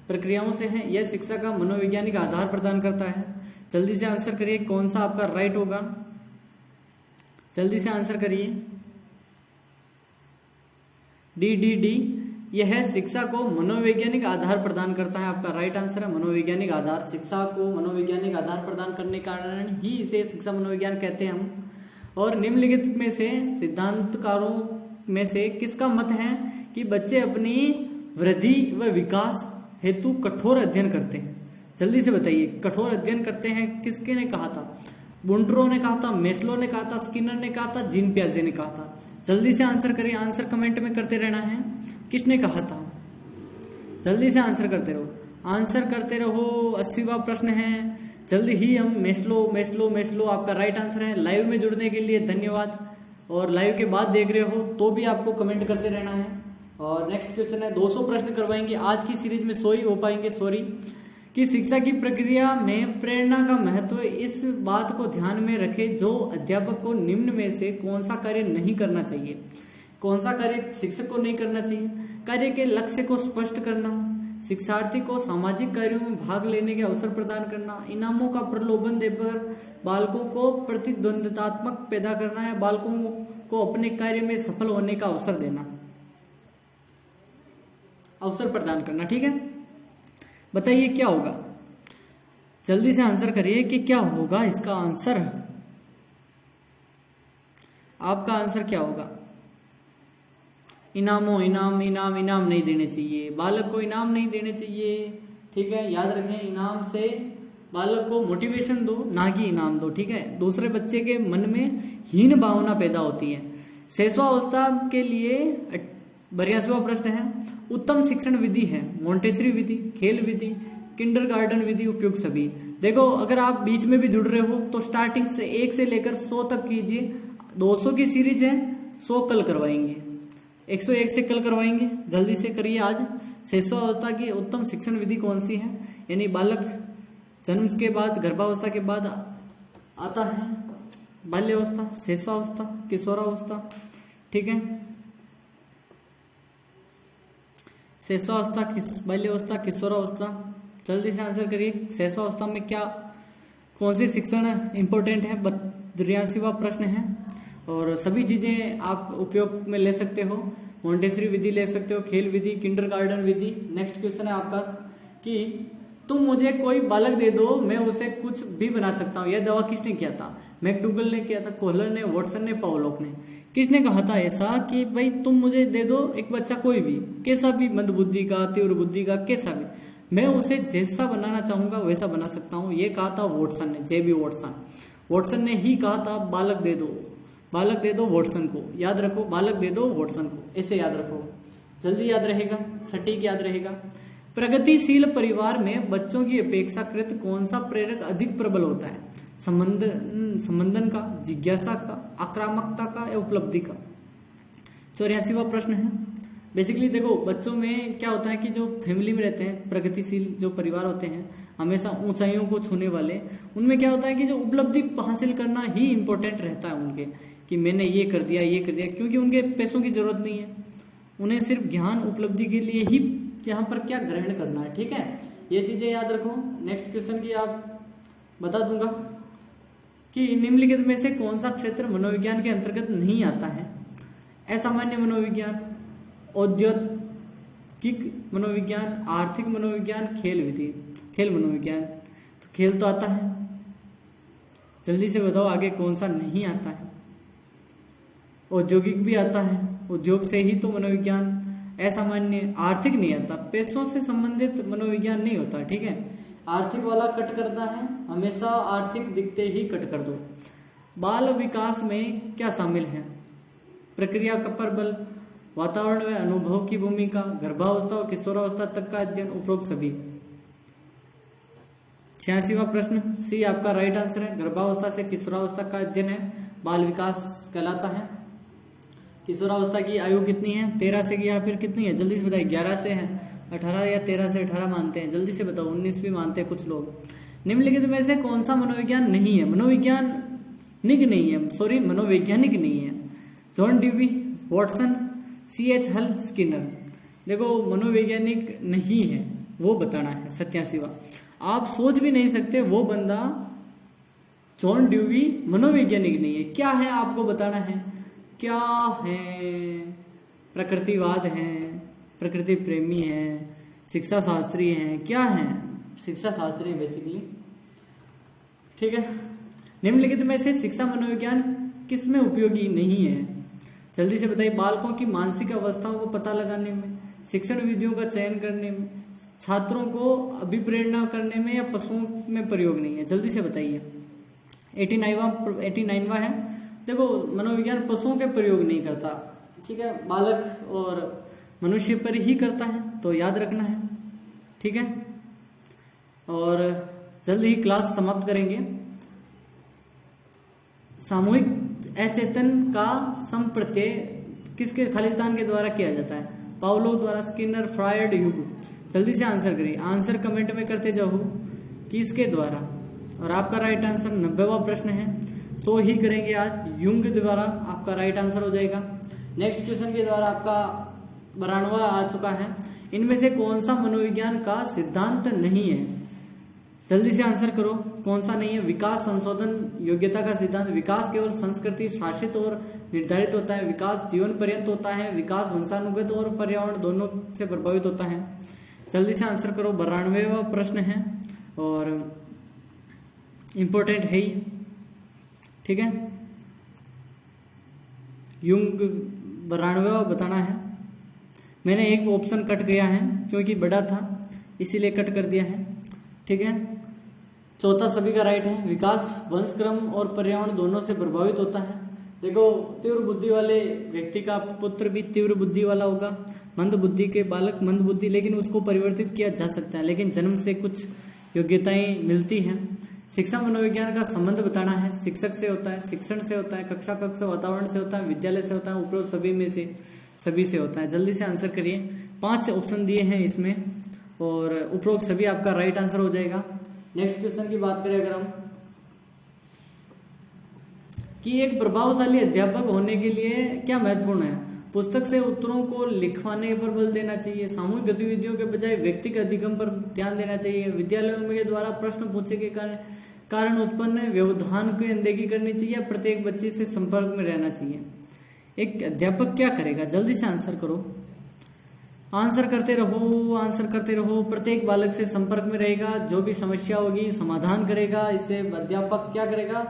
प्रक्रियाओं से है, यह शिक्षा का मनोवैज्ञानिक आधार प्रदान करता है। जल्दी से आंसर करिए कौन सा आपका राइट होगा। जल्दी से आंसर करिए। डी। यह शिक्षा को मनोवैज्ञानिक आधार प्रदान करता है। आपका राइट आंसर है मनोवैज्ञानिक आधार। शिक्षा को मनोवैज्ञानिक आधार प्रदान करने के कारण ही इसे शिक्षा मनोविज्ञान कहते हैं हम। और निम्नलिखित में से सिद्धांतकारों में से किसका मत है कि बच्चे अपनी वृद्धि व विकास हेतु कठोर अध्ययन करते हैं? जल्दी से बताइए, कठोर अध्ययन करते हैं किसके ने कहा था? बुंड्रो ने कहा था, मेस्लो ने कहा था, स्किनर ने कहा था, जीन पियाजे ने कहा था? जल्दी से आंसर करिए, आंसर कमेंट में करते रहना है। किसने कहा था? जल्दी से आंसर करते रहो, आंसर करते रहो। 80वां प्रश्न है, जल्दी ही हम मेस्लो आपका राइट आंसर है। लाइव में जुड़ने के लिए धन्यवाद, और लाइव के बाद देख रहे हो तो भी आपको कमेंट करते रहना है। और नेक्स्ट क्वेश्चन है, 200 प्रश्न करवाएंगे आज की सीरीज में, 100 ही हो पाएंगे, सॉरी। कि शिक्षा की प्रक्रिया में प्रेरणा का महत्व इस बात को ध्यान में रखे जो अध्यापक को निम्न में से कौन सा कार्य नहीं करना चाहिए? कौन सा कार्य शिक्षक को नहीं करना चाहिए? कार्य के लक्ष्य को स्पष्ट करना, शिक्षार्थी को सामाजिक कार्यों में भाग लेने के अवसर प्रदान करना, इनामों का प्रलोभन देकर बालकों को प्रतिद्वंद्वितात्मक पैदा करना, या बालकों को अपने कार्य में सफल होने का अवसर देना, अवसर प्रदान करना। ठीक है, बताइए क्या होगा? जल्दी से आंसर करिए कि क्या होगा इसका आंसर। आपका आंसर क्या होगा? इनाम नहीं देने चाहिए, बालक को इनाम नहीं देने चाहिए। ठीक है, याद रखें, इनाम से बालक को मोटिवेशन दो, ना कि इनाम दो। ठीक है, दूसरे बच्चे के मन में हीन भावना पैदा होती है। 6वां अवस्था के लिए 82वां प्रश्न है, उत्तम शिक्षण विधि है मोंटेसरी विधि, खेल विधि, किंडरगार्टन विधि, उपयुक्त सभी। देखो, अगर आप बीच में भी जुड़ रहे हो तो स्टार्टिंग से 1 से लेकर 100 तक कीजिए। 200 की सीरीज है, 100 कल करवाएंगे, 101 से कल करवाएंगे। जल्दी से करिए आज। 6वां अवस्था की उत्तम शिक्षण विधि कौन सी है? यानी बालक जन्म के बाद, गर्भावस्था के बाद आता है बाल्यावस्था, 6वां अवस्था, किशोरावस्था। ठीक है, 6वां अवस्था बाल्यावस्था, किशोरावस्था। जल्दी से आंसर करिए, 6वां अवस्था में क्या, कौन सी शिक्षण इंपॉर्टेंट है? 83वां प्रश्न है। और सभी चीजें आप उपयोग में ले सकते हो, मोंटेसरी विधि ले सकते हो, खेल विधि, किंडरगार्टन विधि। नेक्स्ट क्वेश्चन है आपका कि तुम मुझे कोई बालक दे दो, मैं उसे कुछ भी बना सकता हूँ। यह दावा किसने किया था? मैकडूगल ने किया था, कोहलर ने, वॉटसन ने, पावलोव ने। किसने कहा था ऐसा कि भाई तुम मुझे दे दो एक बच्चा, कोई भी, कैसा भी, मंदबुद्धि का, तीव्र बुद्धि का, कैसा भी, मैं उसे जैसा बनाना चाहूंगा वैसा बना सकता हूँ। ये कहा था वॉटसन ने, जेबी वॉटसन ने ही कहा था बालक दे दो वॉटसन को। याद रखो, बालक दे दो वॉटसन को, ऐसे याद रखो, जल्दी याद रहेगा, सटीक याद रहेगा। प्रगतिशील परिवार में बच्चों की अपेक्षाकृत कौन सा प्रेरक अधिक प्रबल होता है? संबंधन का, जिज्ञासा का, आक्रामकता का या उपलब्धि का? 84वां प्रश्न है। बेसिकली देखो, बच्चों में क्या होता है कि जो फैमिली में रहते हैं, प्रगतिशील जो परिवार होते हैं, हमेशा ऊंचाइयों को छूने वाले, उनमें क्या होता है कि जो उपलब्धि हासिल करना ही इंपॉर्टेंट रहता है उनके, कि मैंने ये कर दिया, क्योंकि उनके पैसों की जरूरत नहीं है, उन्हें सिर्फ ज्ञान उपलब्धि के लिए ही यहाँ पर क्या ग्रहण करना है। ठीक है, ये चीजें याद रखो। नेक्स्ट क्वेश्चन की आप बता दूंगा कि निम्नलिखित में से कौन सा क्षेत्र मनोविज्ञान के अंतर्गत नहीं आता है? असामान्य मनोविज्ञान, किक मनोविज्ञान, आर्थिक मनोविज्ञान, खेल विधि, खेल मनोविज्ञान। तो खेल तो आता है, जल्दी से बताओ आगे कौन सा नहीं आता है। औद्योगिक भी आता है, उद्योग से ही तो मनोविज्ञान। असामान्य, आर्थिक नहीं आता, पैसों से संबंधित मनोविज्ञान नहीं होता, ठीक है। आर्थिक वाला कट करना है, हमेशा आर्थिक दिखते ही कट कर दो। बाल विकास में क्या शामिल है? प्रक्रिया का प्रबल, वातावरण में अनुभव की भूमिका, गर्भावस्था और किशोरावस्था तक का अध्ययन, उपरोक्त सभी। 86वां प्रश्न सी आपका राइट आंसर है। गर्भावस्था से किशोरावस्था का अध्ययन है, बाल विकास कहलाता है। किशोरावस्था की आयु कितनी है? 13 से या फिर कितनी है? जल्दी से बताइए। 11 से है, 18 या 13 से 18 मानते हैं, जल्दी से बताओ। 19 भी मानते हैं कुछ लोग। निम्नलिखित में से कौन सा मनोविज्ञान नहीं है? मनोविज्ञानिक नहीं है, सॉरी मनोवैज्ञानिक नहीं है। John dewy, Watson, C.H. हल, स्किनर। देखो मनोवैज्ञानिक नहीं है वो बताना है। 87वां, आप सोच भी नहीं सकते वो बंदा जॉन ड्यूवी मनोवैज्ञानिक नहीं है। क्या है आपको बताना है, क्या है? प्रकृतिवाद है, प्रकृति प्रेमी है, शिक्षा शास्त्री है, क्या है? शिक्षा शास्त्री बेसिकली, ठीक है। निम्नलिखित में से शिक्षा मनोविज्ञान किसमें उपयोगी नहीं है? जल्दी से बताइए। बालकों की मानसिक अवस्थाओं को पता लगाने में, शिक्षण विधियों का चयन करने में, छात्रों को अभिप्रेरणा करने में, या पशुओं में प्रयोग नहीं है? जल्दी से बताइए। 89वां है। देखो मनोविज्ञान पशुओं के प्रयोग नहीं करता, ठीक है, बालक और मनुष्य पर ही करता है, तो याद रखना है, ठीक है। और जल्द ही क्लास समाप्त करेंगे। सामूहिक अचेतन का संप्रत्यय किसके खालिस्तान के द्वारा किया जाता है? पावलोव द्वारा, स्किनर, फ्रायड, युग। जल्दी से आंसर करिए, आंसर कमेंट में करते जाओ किसके द्वारा। और आपका राइट आंसर 90वां प्रश्न है, सो ही करेंगे आज, युंग द्वारा आपका राइट आंसर हो जाएगा। नेक्स्ट क्वेश्चन के द्वारा आपका 92वां आ चुका है। इनमें से कौन सा मनोविज्ञान का सिद्धांत नहीं है? जल्दी से आंसर करो, कौन सा नहीं है? विकास, संशोधन, योग्यता का सिद्धांत। विकास केवल संस्कृति शासित और निर्धारित होता है। विकास जीवन पर्यंत होता है। विकास वंशानुगत और पर्यावरण दोनों से प्रभावित होता है। जल्दी से आंसर करो। 92वां प्रश्न है और इंपॉर्टेंट है ही, ठीक है। युंग 92वां बताना है। मैंने एक ऑप्शन कट गया है क्योंकि बड़ा था, इसीलिए कट कर दिया है, ठीक है। चौथा सभी का राइट है। विकास वंशक्रम और पर्यावरण दोनों से प्रभावित होता है। देखो तीव्र बुद्धि वाले व्यक्ति का पुत्र भी तीव्र बुद्धि वाला होगा, मंद बुद्धि के बालक मंद बुद्धि, लेकिन उसको परिवर्तित किया जा सकता है, लेकिन जन्म से कुछ योग्यताएं मिलती हैं। शिक्षा मनोविज्ञान का संबंध बताना है। शिक्षक से होता है, शिक्षण से होता है, कक्षा कक्ष वातावरण से होता है, विद्यालय से होता है, उपरोक्त सभी में से सभी से होता है। जल्दी से आंसर करिए। 5 ऑप्शन दिए हैं इसमें और उपरोक्त सभी आपका राइट आंसर हो जाएगा। नेक्स्ट क्वेश्चन की बात करें अगर हम, कि एक प्रभावशाली अध्यापक होने के लिए क्या महत्वपूर्ण है? पुस्तक से उत्तरों को लिखवाने पर बल देना चाहिए। सामूहिक गतिविधियों के बजाय व्यक्तिगत अधिगम पर ध्यान देना चाहिए। विद्यालयों के द्वारा प्रश्न पूछे के कारण उत्पन्न व्यवधान की अनदेखी करनी चाहिए। प्रत्येक बच्चे से संपर्क में रहना चाहिए। एक अध्यापक क्या करेगा? जल्दी से आंसर करो, आंसर करते रहो, आंसर करते रहो। प्रत्येक बालक से संपर्क में रहेगा, जो भी समस्या होगी समाधान करेगा। इसे अध्यापक क्या करेगा?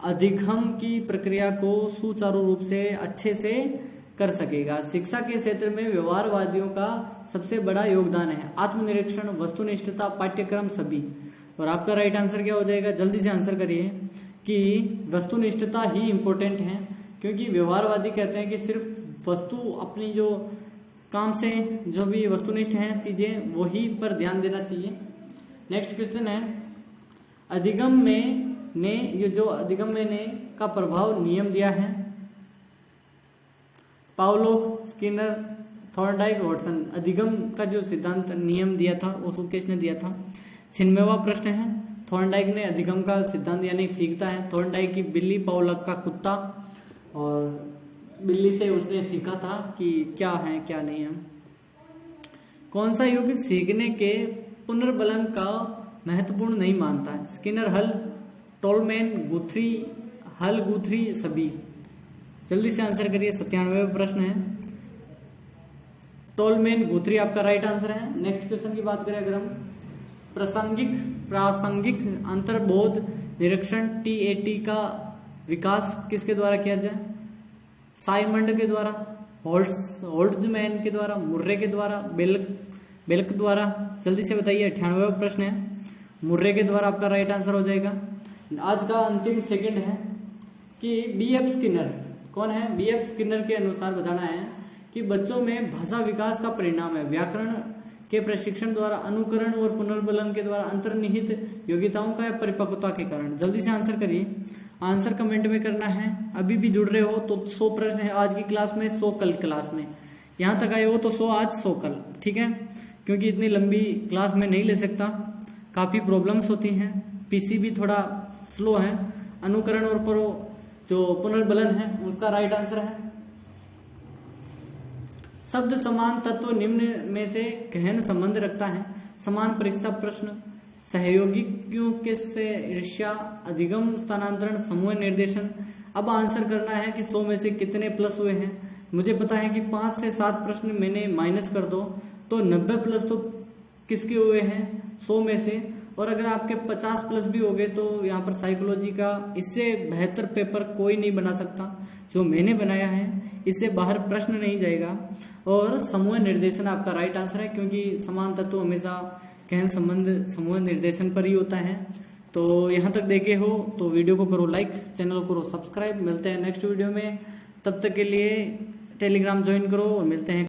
अधिगम की प्रक्रिया को सुचारू रूप से अच्छे से कर सकेगा। शिक्षा के क्षेत्र में व्यवहारवादियों का सबसे बड़ा योगदान है। आत्मनिरीक्षण, वस्तुनिष्ठता, पाठ्यक्रम सभी। और आपका राइट आंसर क्या हो जाएगा? जल्दी से आंसर करिए कि वस्तुनिष्ठता ही इंपॉर्टेंट है, क्योंकि व्यवहारवादी कहते हैं कि सिर्फ वस्तु अपनी जो काम से जो भी वस्तुनिष्ठ है चीजें वही पर ध्यान देना चाहिए। नेक्स्ट क्वेश्चन है, अधिगम में ने ये जो अधिगम में ने का प्रभाव नियम दिया है। Pavlov, Skinner, Thorndike, Watson. अधिगम का जो सिद्धांत नियम दिया था वो किसने दिया था? 96वां प्रश्न है। थॉर्नडाइक ने अधिगम का सिद्धांत यानी सीखता है। थॉर्नडाइक की बिल्ली, पावलोव का कुत्ता, और बिल्ली से उसने सीखा था कि क्या है क्या नहीं है। कौन सा युग सीखने के पुनर्बलन का महत्वपूर्ण नहीं मानता है? स्किनर, हल, टोलमैन, गुथरी, हल, गुथरी, सभी। जल्दी से आंसर करिए। 97वां प्रश्न है। टोलमेन गुथरी आपका राइट आंसर है। नेक्स्ट क्वेश्चन की बात करें अगर हम, प्रासंगिक अंतर्बोध निरीक्षण TAT का विकास किसके द्वारा किया जाए? साइमंड के द्वारा, होल्ट्जमैन के द्वारा, मुर्रे के द्वारा, बेल्क द्वारा? जल्दी से बताइए, 98वां प्रश्न है। मुर्रे के द्वारा आपका राइट आंसर हो जाएगा। आज का अंतिम सेकंड है कि BF स्किनर कौन है? BF स्किनर के अनुसार बताना है कि बच्चों में भाषा विकास का परिणाम है व्याकरण के प्रशिक्षण द्वारा, अनुकरण और पुनर्बलन के द्वारा, अंतर्निहित योग्यताओं का परिपक्वता के कारण। जल्दी से आंसर करिए, आंसर कमेंट में करना है। अभी भी जुड़ रहे हो तो 100 प्रश्न है आज की क्लास में, 100 कल क्लास में। यहां तक आए हो तो 100 आज 100 कल, ठीक है? क्योंकि इतनी लंबी क्लास में नहीं ले सकता, काफी प्रॉब्लम्स होती हैं, PC भी थोड़ा स्लो है। अनुकरण और जो पुनर्बलन है उसका राइट आंसर है। शब्द समान तत्व निम्न में से गहन संबंध रखता है। समान परीक्षा प्रश्न, सहयोगियों के से ईर्ष्या, अधिगम स्थानांतरण, समूह निर्देशन। अब आंसर करना है कि 100 में से कितने प्लस हुए हैं। मुझे पता है कि 5 से 7 प्रश्न मैंने माइनस कर दो तो 90 प्लस तो किसके हुए हैं? 100 में से। और अगर आपके 50 प्लस भी हो गए तो यहाँ पर साइकोलॉजी का इससे बेहतर पेपर कोई नहीं बना सकता जो मैंने बनाया है, इससे बाहर प्रश्न नहीं जाएगा। और समूह निर्देशन आपका राइट आंसर है, क्योंकि समान तत्व हमेशा गहन संबंध समूह निर्देशन पर ही होता है। तो यहाँ तक देखे हो तो वीडियो को करो लाइक, चैनल को करो सब्सक्राइब। मिलते हैं नेक्स्ट वीडियो में, तब तक के लिए टेलीग्राम ज्वाइन करो और मिलते हैं।